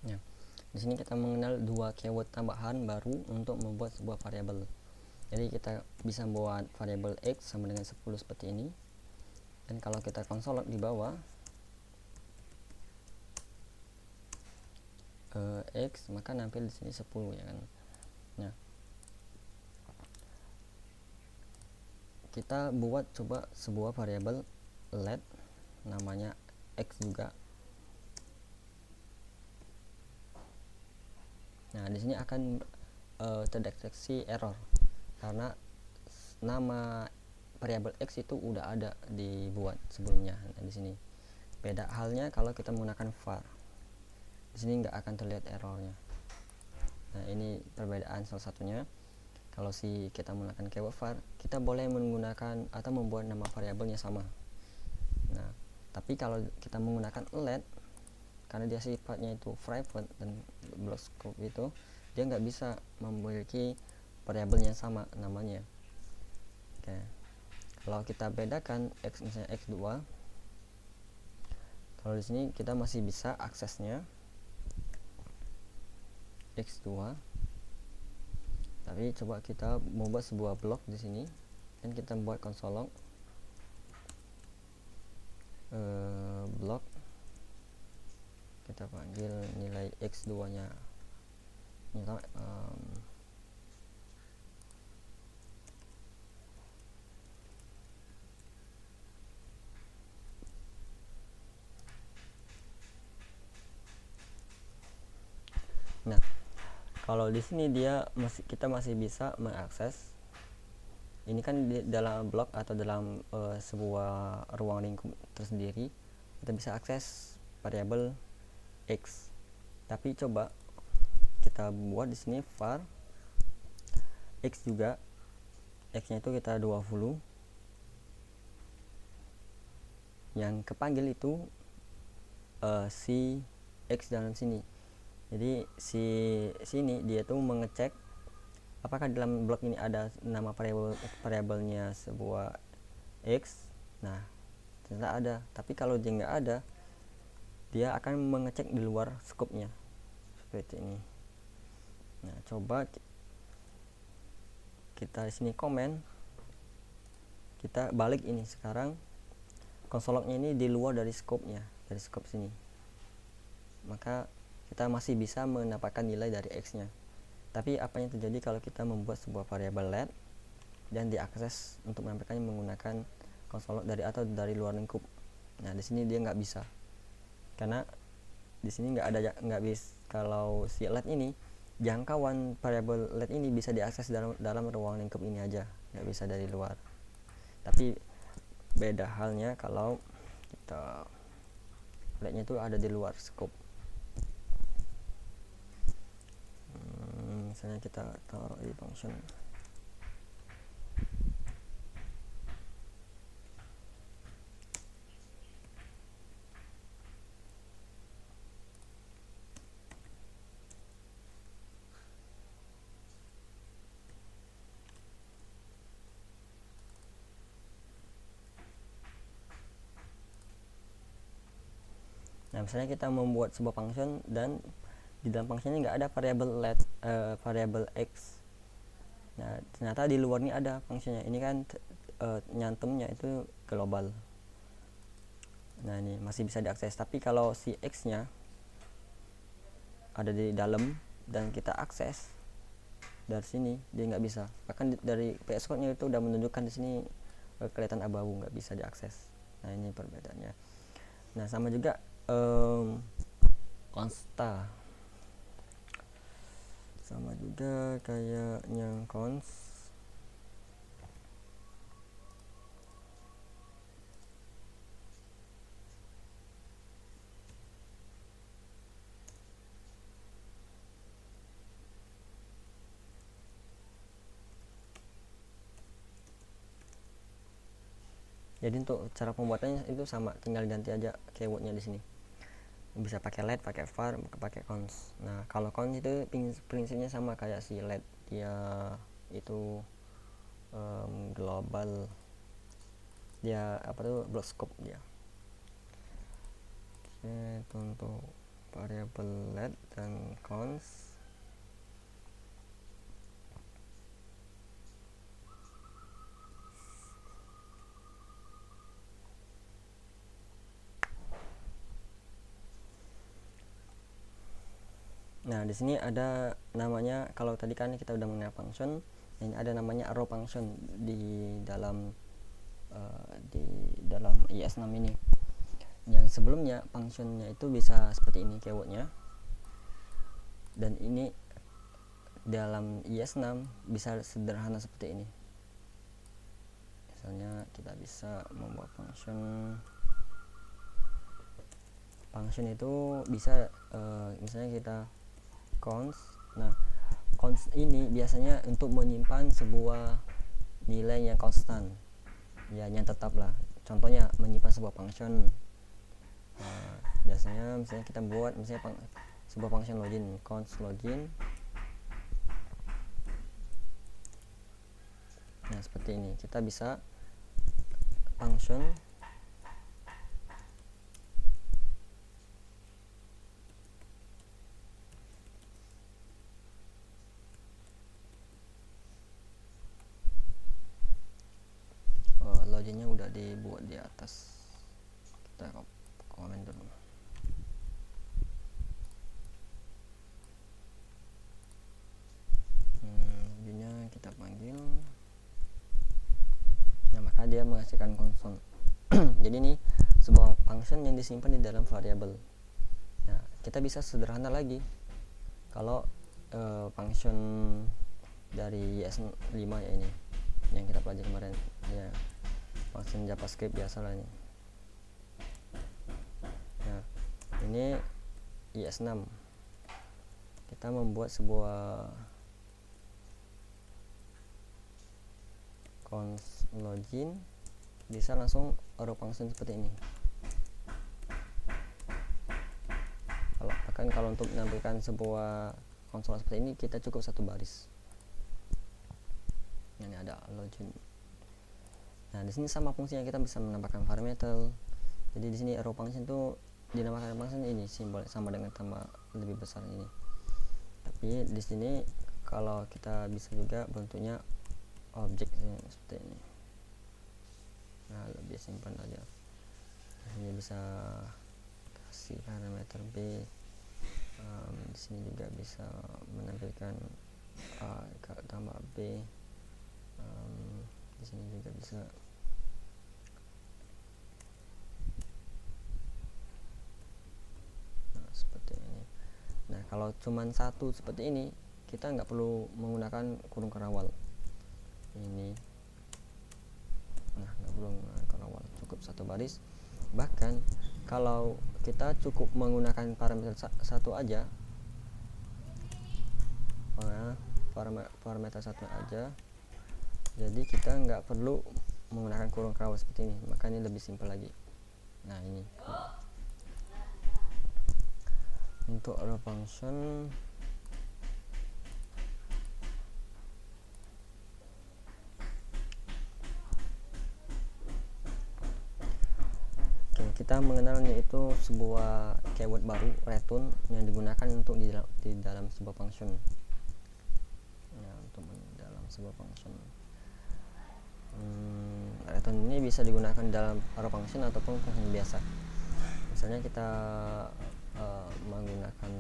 Ya, di sini kita mengenal dua keyword tambahan baru untuk membuat sebuah variabel. Jadi kita bisa membuat variabel x sama dengan 10 seperti ini. Dan kalau kita konsol di bawah x, maka nampil di sini 10 ya kan. Nah, kita buat coba sebuah variabel let namanya x juga. Nah, di sini akan terdeteksi error karena nama variabel x itu udah ada dibuat sebelumnya. Nah, di sini beda halnya kalau kita menggunakan var. Di sini nggak akan terlihat errornya. Nah, ini perbedaan salah satunya. Kalau kita menggunakan keyword var, kita boleh menggunakan atau membuat nama variabelnya sama. Nah, tapi kalau kita menggunakan let, karena dia sifatnya itu private dan block scope itu, dia nggak bisa memiliki variabelnya sama namanya. Oke. Kalau kita bedakan x, misalnya x2, kalau di sini kita masih bisa aksesnya x2. Tapi coba kita membuat sebuah blok di sini dan kita buat console log blok, kita panggil nilai x2 nya nah, kalau di sini kita masih bisa mengakses ini kan di dalam blok atau dalam sebuah ruang lingkup tersendiri, kita bisa akses variabel x. Tapi coba kita buat di sini var X juga, X nya itu kita 20, yang kepanggil itu si X dalam sini. Jadi si sini dia tuh mengecek apakah dalam blok ini ada nama variabelnya sebuah X. Nah ternyata ada, tapi kalau dia nggak ada, dia akan mengecek di luar skopnya seperti ini. Nah coba kita di sini komen, kita balik ini sekarang konsol lognya ini di luar dari skopnya, dari skop sini, maka kita masih bisa mendapatkan nilai dari X nya. Tapi apa yang terjadi kalau kita membuat sebuah variabel let dan diakses untuk menyampaikannya menggunakan konsol log dari atau dari luar lingkup? Nah di sini dia nggak bisa, karena di sini nggak bisa. Kalau si let ini, jangkauan variabel let ini bisa diakses dalam ruang lingkup ini aja, nggak bisa dari luar. Tapi beda halnya kalau kita letnya itu ada di luar scope. Misalnya kita taruh di function. Nah misalnya kita membuat sebuah function dan di dalam function ini nggak ada variabel X. Nah ternyata di luar ini ada fungsinya. Ini kan nyantemnya itu global. Nah ini masih bisa diakses. Tapi kalau si X nya ada di dalam dan kita akses dari sini, dia nggak bisa. Bahkan dari VS Code nya itu udah menunjukkan di sini kelihatan abu-abu, nggak bisa diakses. Nah ini perbedaannya. Nah sama juga consta, sama juga kayak yang cons. Jadi untuk cara pembuatannya itu sama, tinggal ganti aja keywordnya di sini. Bisa pakai let, pakai var, pakai cons. Nah kalau cons itu prinsipnya sama kayak si let, dia itu global, dia apa tuh block scope dia. Oke, itu untuk variabel let dan cons. Nah di sini ada namanya, kalau tadi kan kita udah mengenal function, ini ada namanya arrow function di dalam IS6 ini. Yang sebelumnya functionnya itu bisa seperti ini keywordnya, dan ini dalam IS6 bisa sederhana seperti ini. Misalnya kita bisa membuat function itu bisa misalnya kita cons. Nah cons ini biasanya untuk menyimpan sebuah nilai yang konstan, ya yang tetap lah. Contohnya menyimpan sebuah function. Biasanya misalnya kita buat misalnya sebuah function login, cons login. Nah seperti ini, kita bisa function loginnya udah dibuat di atas. Kita komen dulu. Loginnya kita panggil. Nah maka dia menghasilkan konsol. Jadi ini sebuah function yang disimpan di dalam variabel. Nah kita bisa sederhana lagi. Kalau function dari IS5 ya, ini yang kita pelajari kemarin ya, function JavaScript biasa lah ini. Nah ini IS6, kita membuat sebuah const login bisa langsung arrow function seperti ini. Kalau untuk menampilkan sebuah konsol seperti ini kita cukup satu baris. Ini ada login. Nah, di sini sama fungsinya, kita bisa menambahkan parameter. Jadi di sini arrow function itu dinamakan function ini simbol sama dengan tambah lebih besar ini. Tapi di sini kalau kita bisa juga bentuknya objek seperti ini. Nah, lebih simpan aja. Ini bisa kasih parameter b. Di sini juga bisa menampilkan a tambah b. Di sini juga bisa seperti ini. Nah, kalau cuman satu seperti ini kita nggak perlu menggunakan kurung kerawal ini. Nah, nggak perlu menggunakan kerawal, cukup satu baris. Bahkan kalau kita cukup menggunakan parameter satu aja, parameter satu aja, jadi kita nggak perlu menggunakan kurung kerawal seperti ini, maka ini lebih simpel lagi. Nah, ini untuk arrow function. Kita mengenalnya itu sebuah keyword baru, return, yang digunakan untuk di dalam sebuah function. Ya, untuk dalam sebuah function. Return ini bisa digunakan dalam arrow function ataupun function biasa. Misalnya kita menggunakan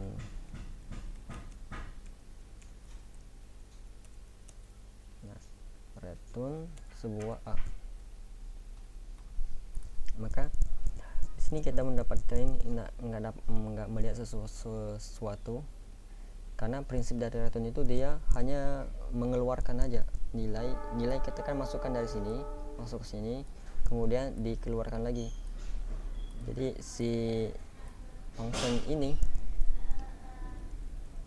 return sebuah a, maka di sini kita mendapatkan nggak melihat sesuatu, karena prinsip dari return itu dia hanya mengeluarkan aja nilai kita kan masukkan dari sini masuk ke sini, kemudian dikeluarkan lagi. Jadi si function ini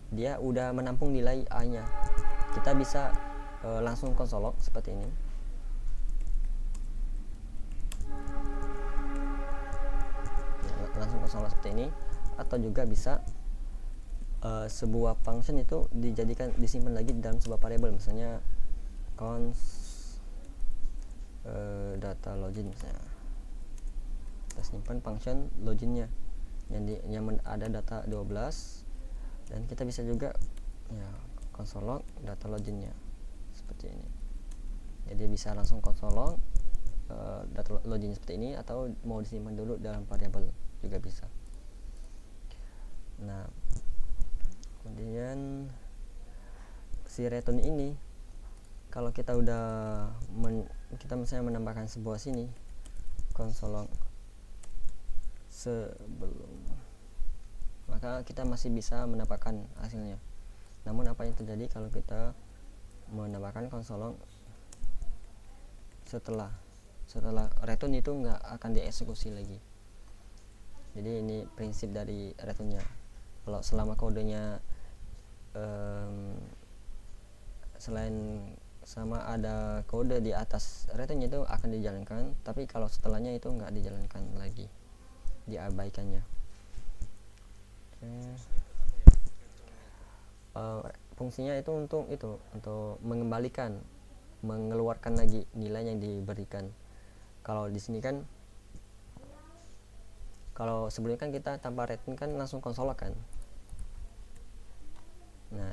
dia udah menampung nilai a nya. Kita bisa langsung console log seperti ini. Langsung console log seperti ini, atau juga bisa sebuah function itu disimpan lagi dalam sebuah variabel, misalnya const data login misalnya. Kita simpan function loginnya yang ada data 12, dan kita bisa juga ya console log data loginnya seperti ini. Jadi bisa langsung console log data login seperti ini, atau mau disimpan dulu dalam variabel juga bisa. Nah, kemudian si return ini kalau kita udah kita misalnya menambahkan sebuah sini console log sebelum, maka kita masih bisa mendapatkan hasilnya. Namun apa yang terjadi kalau kita menambahkan console log setelah return itu nggak akan dieksekusi lagi. Jadi ini prinsip dari returnnya. Kalau selama kodenya selain sama ada kode di atas returnnya itu akan dijalankan, tapi kalau setelahnya itu nggak dijalankan lagi, diabaikannya. Fungsinya itu untuk mengembalikan, mengeluarkan lagi nilai yang diberikan. Kalau di sini kan, kalau sebelumnya kan kita tanpa return kan langsung console log kan. Nah,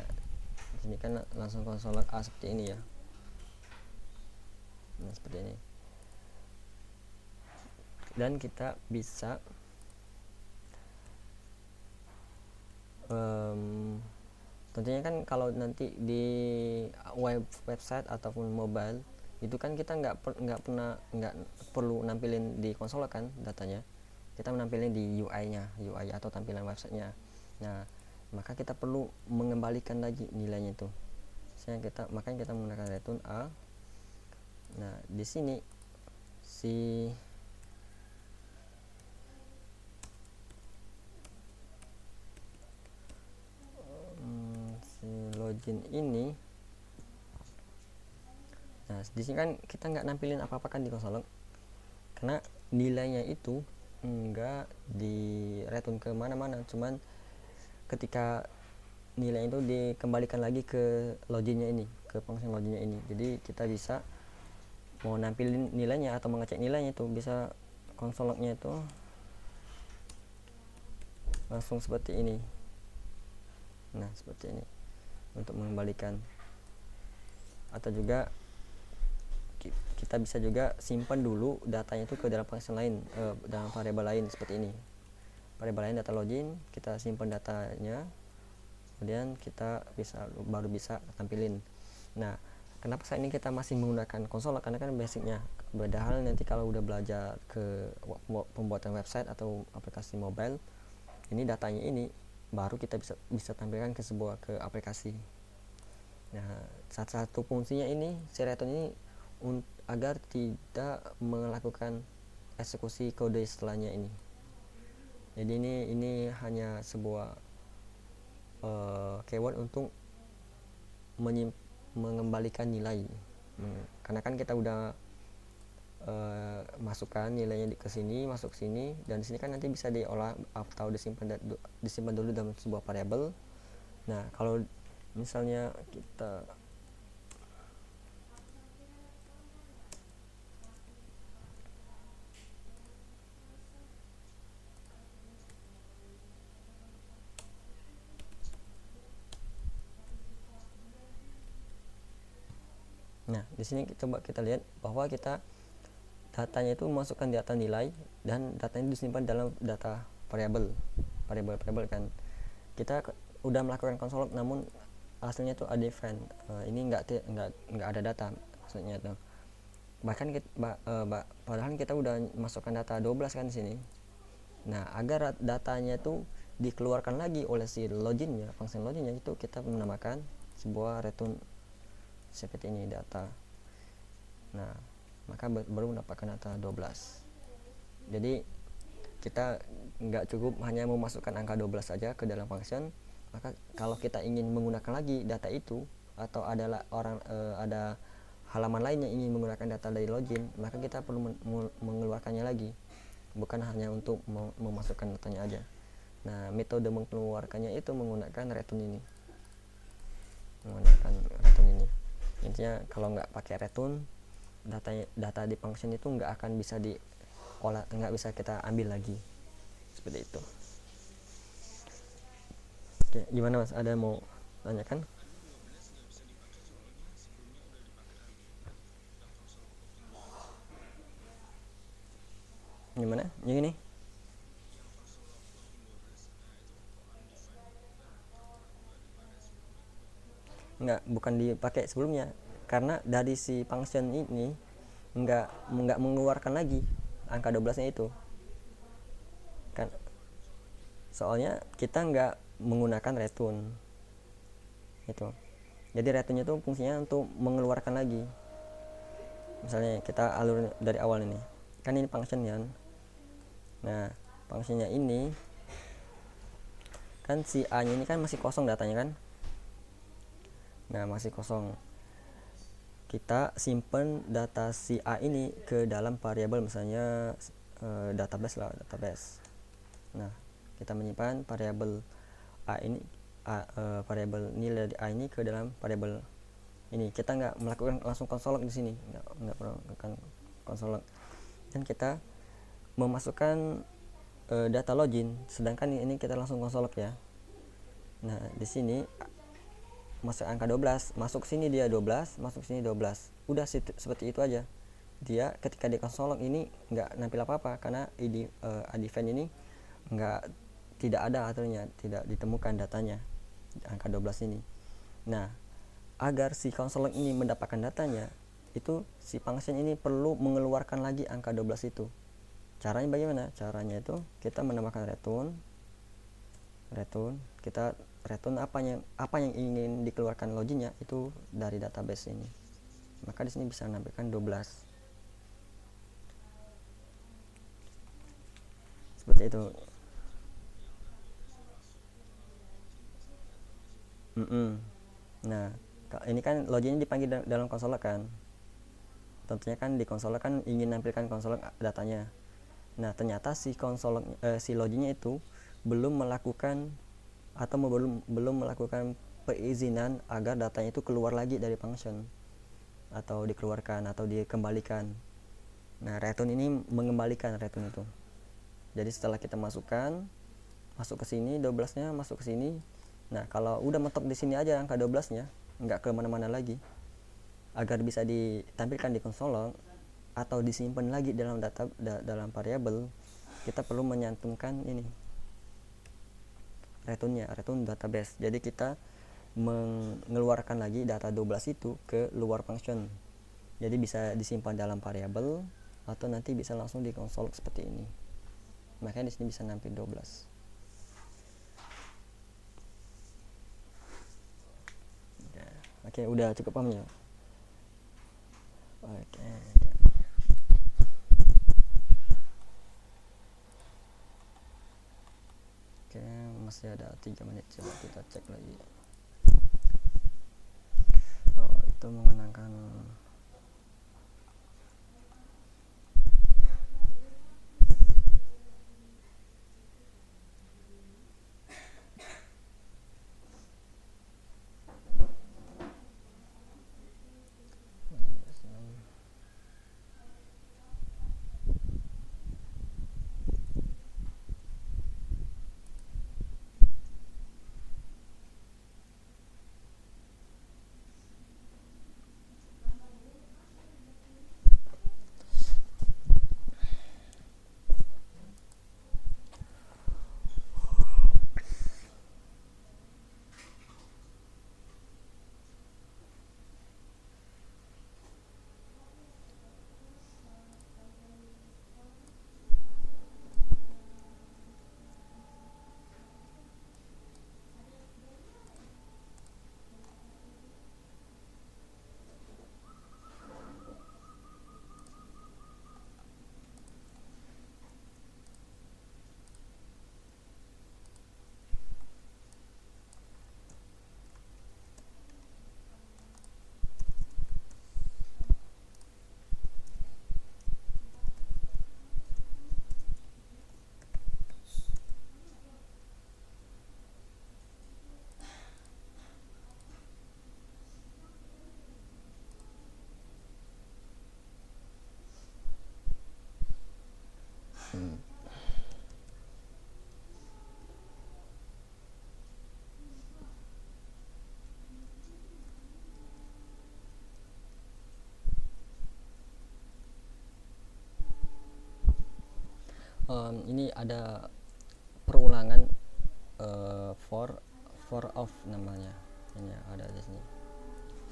di sini kan langsung console log a seperti ini ya. Nah, seperti ini. Dan kita bisa tentunya kan kalau nanti di website ataupun mobile itu kan kita nggak perlu nampilin di konsol kan datanya, kita menampilin di UI atau tampilan websitenya. Nah, maka kita perlu mengembalikan lagi nilainya itu. Makanya kita menggunakan return a. Nah, di sini si login ini, nah di sini kan kita nggak nampilin apa-apa kan di konsol karena nilainya itu nggak di return ke mana-mana, cuman ketika nilai itu dikembalikan lagi ke loginnya ini, ke function loginnya ini. Jadi kita bisa mau nampilin nilainya atau mengecek nilainya itu bisa konsol lognya itu langsung seperti ini. Nah seperti ini untuk mengembalikan, atau juga kita bisa juga simpan dulu datanya itu ke dalam function lain, dalam variabel lain seperti ini. Variabel lain data login, kita simpan datanya, kemudian kita baru bisa tampilin. Nah kenapa saat ini kita masih menggunakan konsol? Karena kan basicnya beda hal nanti kalau udah belajar ke pembuatan website atau aplikasi mobile, ini datanya ini baru kita bisa tampilkan ke aplikasi. Nah salah satu fungsinya ini si return ini agar tidak melakukan eksekusi kode setelahnya ini. Jadi ini hanya sebuah keyword untuk mengembalikan nilai. Karena kan kita udah masukkan nilainya ke sini, masuk sini, dan di sini kan nanti bisa diolah atau disimpan dulu dalam sebuah variabel. Nah kalau misalnya kita di sini coba kita lihat bahwa kita datanya itu memasukkan data nilai dan datanya disimpan dalam data variabel kan. Kita udah melakukan konsol log namun hasilnya itu undefined. Ini nggak ada data maksudnya tuh. Bahkan padahal kita udah masukkan data 12 kan di sini. Nah agar datanya itu dikeluarkan lagi oleh si loginnya, function loginnya, itu kita menambahkan sebuah return seperti ini data. Nah maka baru mendapatkan data 12. Jadi kita nggak cukup hanya memasukkan angka 12 saja ke dalam function, maka kalau kita ingin menggunakan lagi data itu atau ada halaman lainnya ingin menggunakan data dari login, maka kita perlu mengeluarkannya lagi, bukan hanya untuk memasukkan datanya aja. Nah metode mengeluarkannya itu menggunakan return ini. Intinya kalau nggak pakai return, data di function itu nggak akan bisa diolah, nggak bisa kita ambil lagi seperti itu. Oke, gimana mas, ada mau tanyakan? Gimana yang ini? Nggak, bukan dipakai sebelumnya, karena dari si function ini nggak mengeluarkan lagi angka 12 nya itu kan, soalnya kita nggak menggunakan return itu. Jadi returnnya itu fungsinya untuk mengeluarkan lagi. Misalnya kita alur dari awal ini kan, ini function kan. Nah functionnya ini kan si a nya ini kan masih kosong datanya kan. Nah masih kosong, kita simpen data si a ini ke dalam variabel, misalnya database. Nah kita menyimpan variabel a ini, variabel nilai a ini ke dalam variabel ini. Kita nggak melakukan langsung konsol log di sini, nggak pernah melakukan konsol log, dan kita memasukkan data login, sedangkan ini kita langsung konsol log ya. Nah di sini masuk angka 12, masuk sini dia 12, masuk sini 12, udah seperti itu aja. Dia ketika di konsol log ini nggak nampil apa-apa karena undefined ini tidak ada aturnya, tidak ditemukan datanya angka 12 ini. Nah agar si konsol log ini mendapatkan datanya, itu si function ini perlu mengeluarkan lagi angka 12 itu. Caranya bagaimana? Caranya itu kita menambahkan return, kita return apa yang ingin dikeluarkan loginnya itu dari database ini. Maka di sini bisa menampilkan 12 seperti itu. Nah ini kan loginnya dipanggil dalam konsol kan. tentunya kan di konsolog kan ingin nampilkan konsolog datanya. Nah ternyata si konsolog si loginya itu belum melakukan atau belum melakukan perizinan agar datanya itu keluar lagi dari function atau dikeluarkan atau dikembalikan. Nah return ini mengembalikan return itu. Jadi setelah kita masuk ke sini 12-nya masuk ke sini. Nah kalau udah mentok di sini aja angka 12-nya, nggak kemana-mana lagi, agar bisa ditampilkan di konsolog atau disimpan lagi dalam dalam variabel, kita perlu menyantumkan ini return database. Jadi kita mengeluarkan lagi data 12 itu ke luar function. Jadi bisa disimpan dalam variabel atau nanti bisa langsung di konsolog seperti ini. Makanya di sini bisa nampil 12. Oke, udah cukup paham ya? Oke. Oke, masih ada 3 menit, coba kita cek lagi. Oh, itu menggunakan ini ada perulangan for of namanya. Ini ada di sini.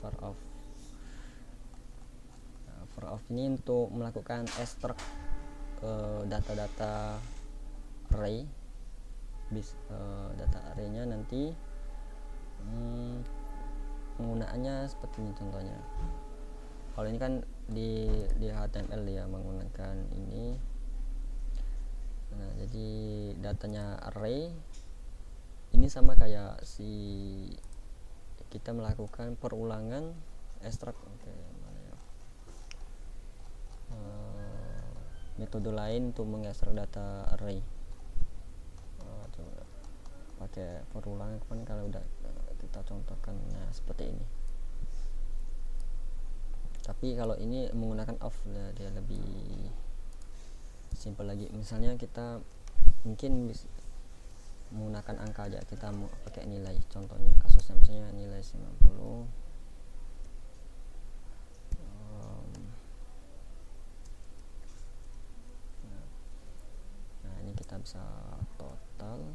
For of. Nah, for of ini untuk melakukan extract data-data array. Data arraynya nanti penggunaannya seperti ini contohnya. Kalau ini kan di HTML ya menggunakan ini. Nah, jadi datanya array ini sama kayak si kita melakukan perulangan extract. Oke, mana ya? Metode lain untuk mengekstrak data array. Coba pakai perulangan kan kalau udah kita contohkan, nah seperti ini. Tapi kalau ini menggunakan of, dia lebih simpel lagi. Misalnya kita mungkin menggunakan angka aja, kita mau pakai nilai, contohnya kasusnya misalnya nilai 90. Nah ini kita bisa total.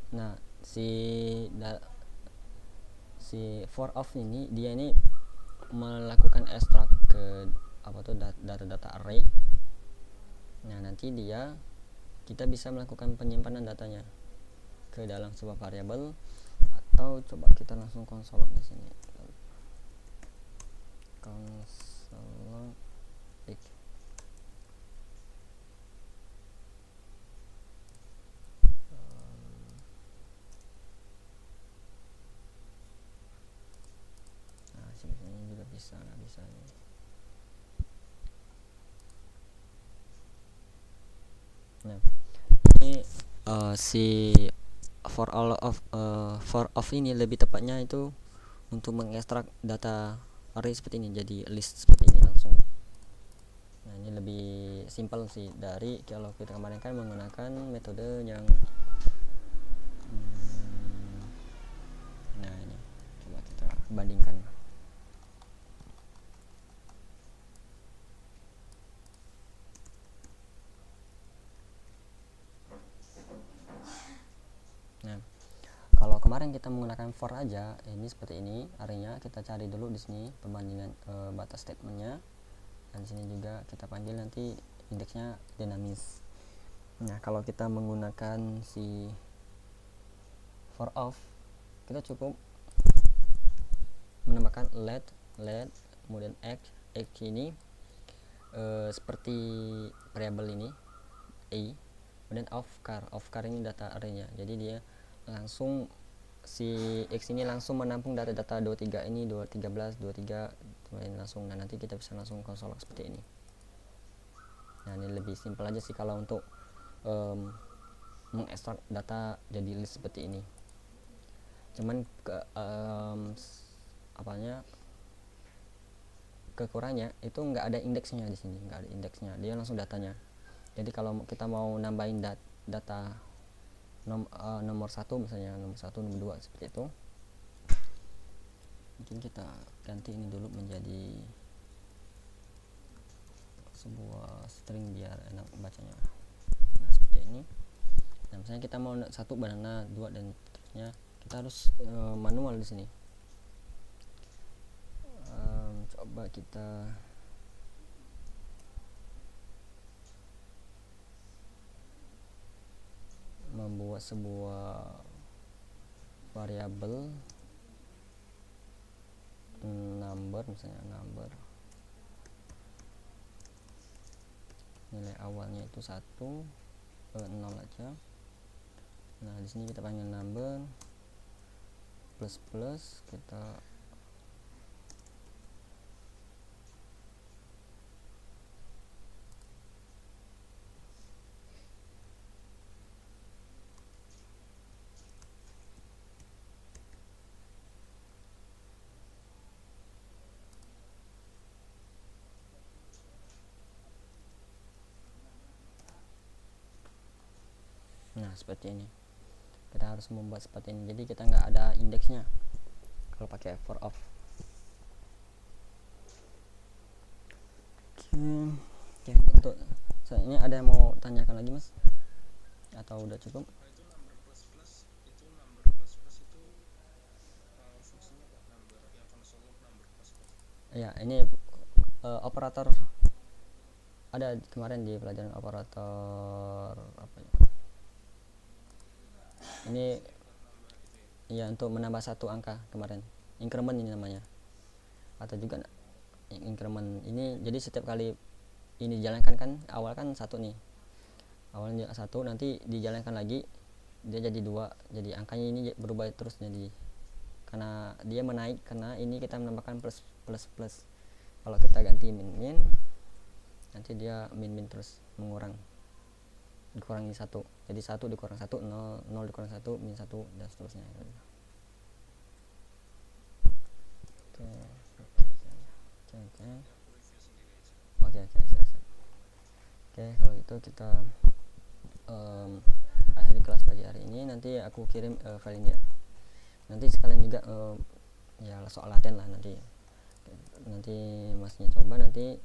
Nah si for of ini dia ini melakukan extract ke data-data array. Nah nanti kita bisa melakukan penyimpanan datanya ke dalam sebuah variabel, atau coba kita langsung konsolog di sini. Console X. Nah, sini juga bisa, nggak bisa nih. Nah, ini si for of ini lebih tepatnya itu untuk mengekstrak data array seperti ini jadi list seperti ini langsung. Nah, ini lebih simpel sih dari kalau kita kemarin kan menggunakan metode yang nah ini coba kita bandingkan. Nah, kalau kemarin kita menggunakan for aja, ini seperti ini arraynya. Kita cari dulu di sini perbandingan batas statementnya, dan sini juga kita panggil nanti indeksnya dinamis. Nah, kalau kita menggunakan si for of, kita cukup menambahkan let kemudian x ini seperti variabel ini a, kemudian of car ini data arraynya. Jadi dia langsung si x ini langsung menampung data 23 ini 213 23 kemudian langsung. Nah, nanti kita bisa langsung konsol seperti ini. Nah, ini lebih simpel aja sih kalau untuk mengekstrak data jadi list seperti ini. Cuman kekurangannya itu nggak ada indeksnya di sini, nggak ada indeksnya, dia langsung datanya. Jadi kalau kita mau nambahin data nomor 1 misalnya, nomor 1 nomor 2 seperti itu, mungkin kita ganti ini dulu menjadi sebuah string biar enak bacanya. Nah, seperti ini. Nah, misalnya kita mau 1 banana, 2 dan seterusnya, kita harus manual di sini. Coba kita membuat sebuah variabel number, misalnya number, nilai awalnya itu 1 0 aja. Nah, di sini kita panggil number plus kita nah seperti ini. Kita harus membuat seperti ini, jadi kita nggak ada indeksnya kalau pakai for of. Oke, untuk ini ada yang mau tanyakan lagi, Mas, atau udah cukup? Itu number plus plus itu fungsinya apa? Number ya, console log number plus plus. Ya, ini operator ada kemarin di pelajaran operator apa ya? Ini ya untuk menambah satu angka kemarin, increment ini namanya, atau juga increment ini. Jadi setiap kali ini dijalankan kan awal kan 1 nih, awalnya 1, nanti dijalankan lagi dia jadi 2, jadi angkanya ini berubah terus. Jadi karena dia menaik, karena ini kita menambahkan plus. Kalau kita ganti min, nanti dia min terus mengurang, dikurangi 1, jadi 1 dikurang 1 0, 0 dikurang 1 min 1 dan seterusnya. Oke, kalau gitu kita akhiri kelas pagi hari ini. Nanti aku kirim filenya, nanti sekalian juga ya soal latihan lah nanti masnya coba nanti.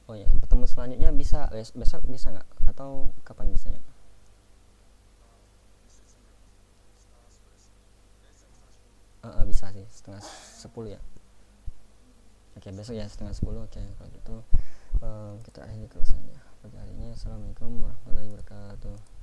Oh ya, pertemuan selanjutnya bisa besok bisa nggak, atau kapan bisanya? Bisa sih, setengah 10 ya. Oke, besok ya setengah 10. Oke, kalau gitu kita akhiri kelasnya pagi hari ini. Assalamualaikum warahmatullahi wabarakatuh.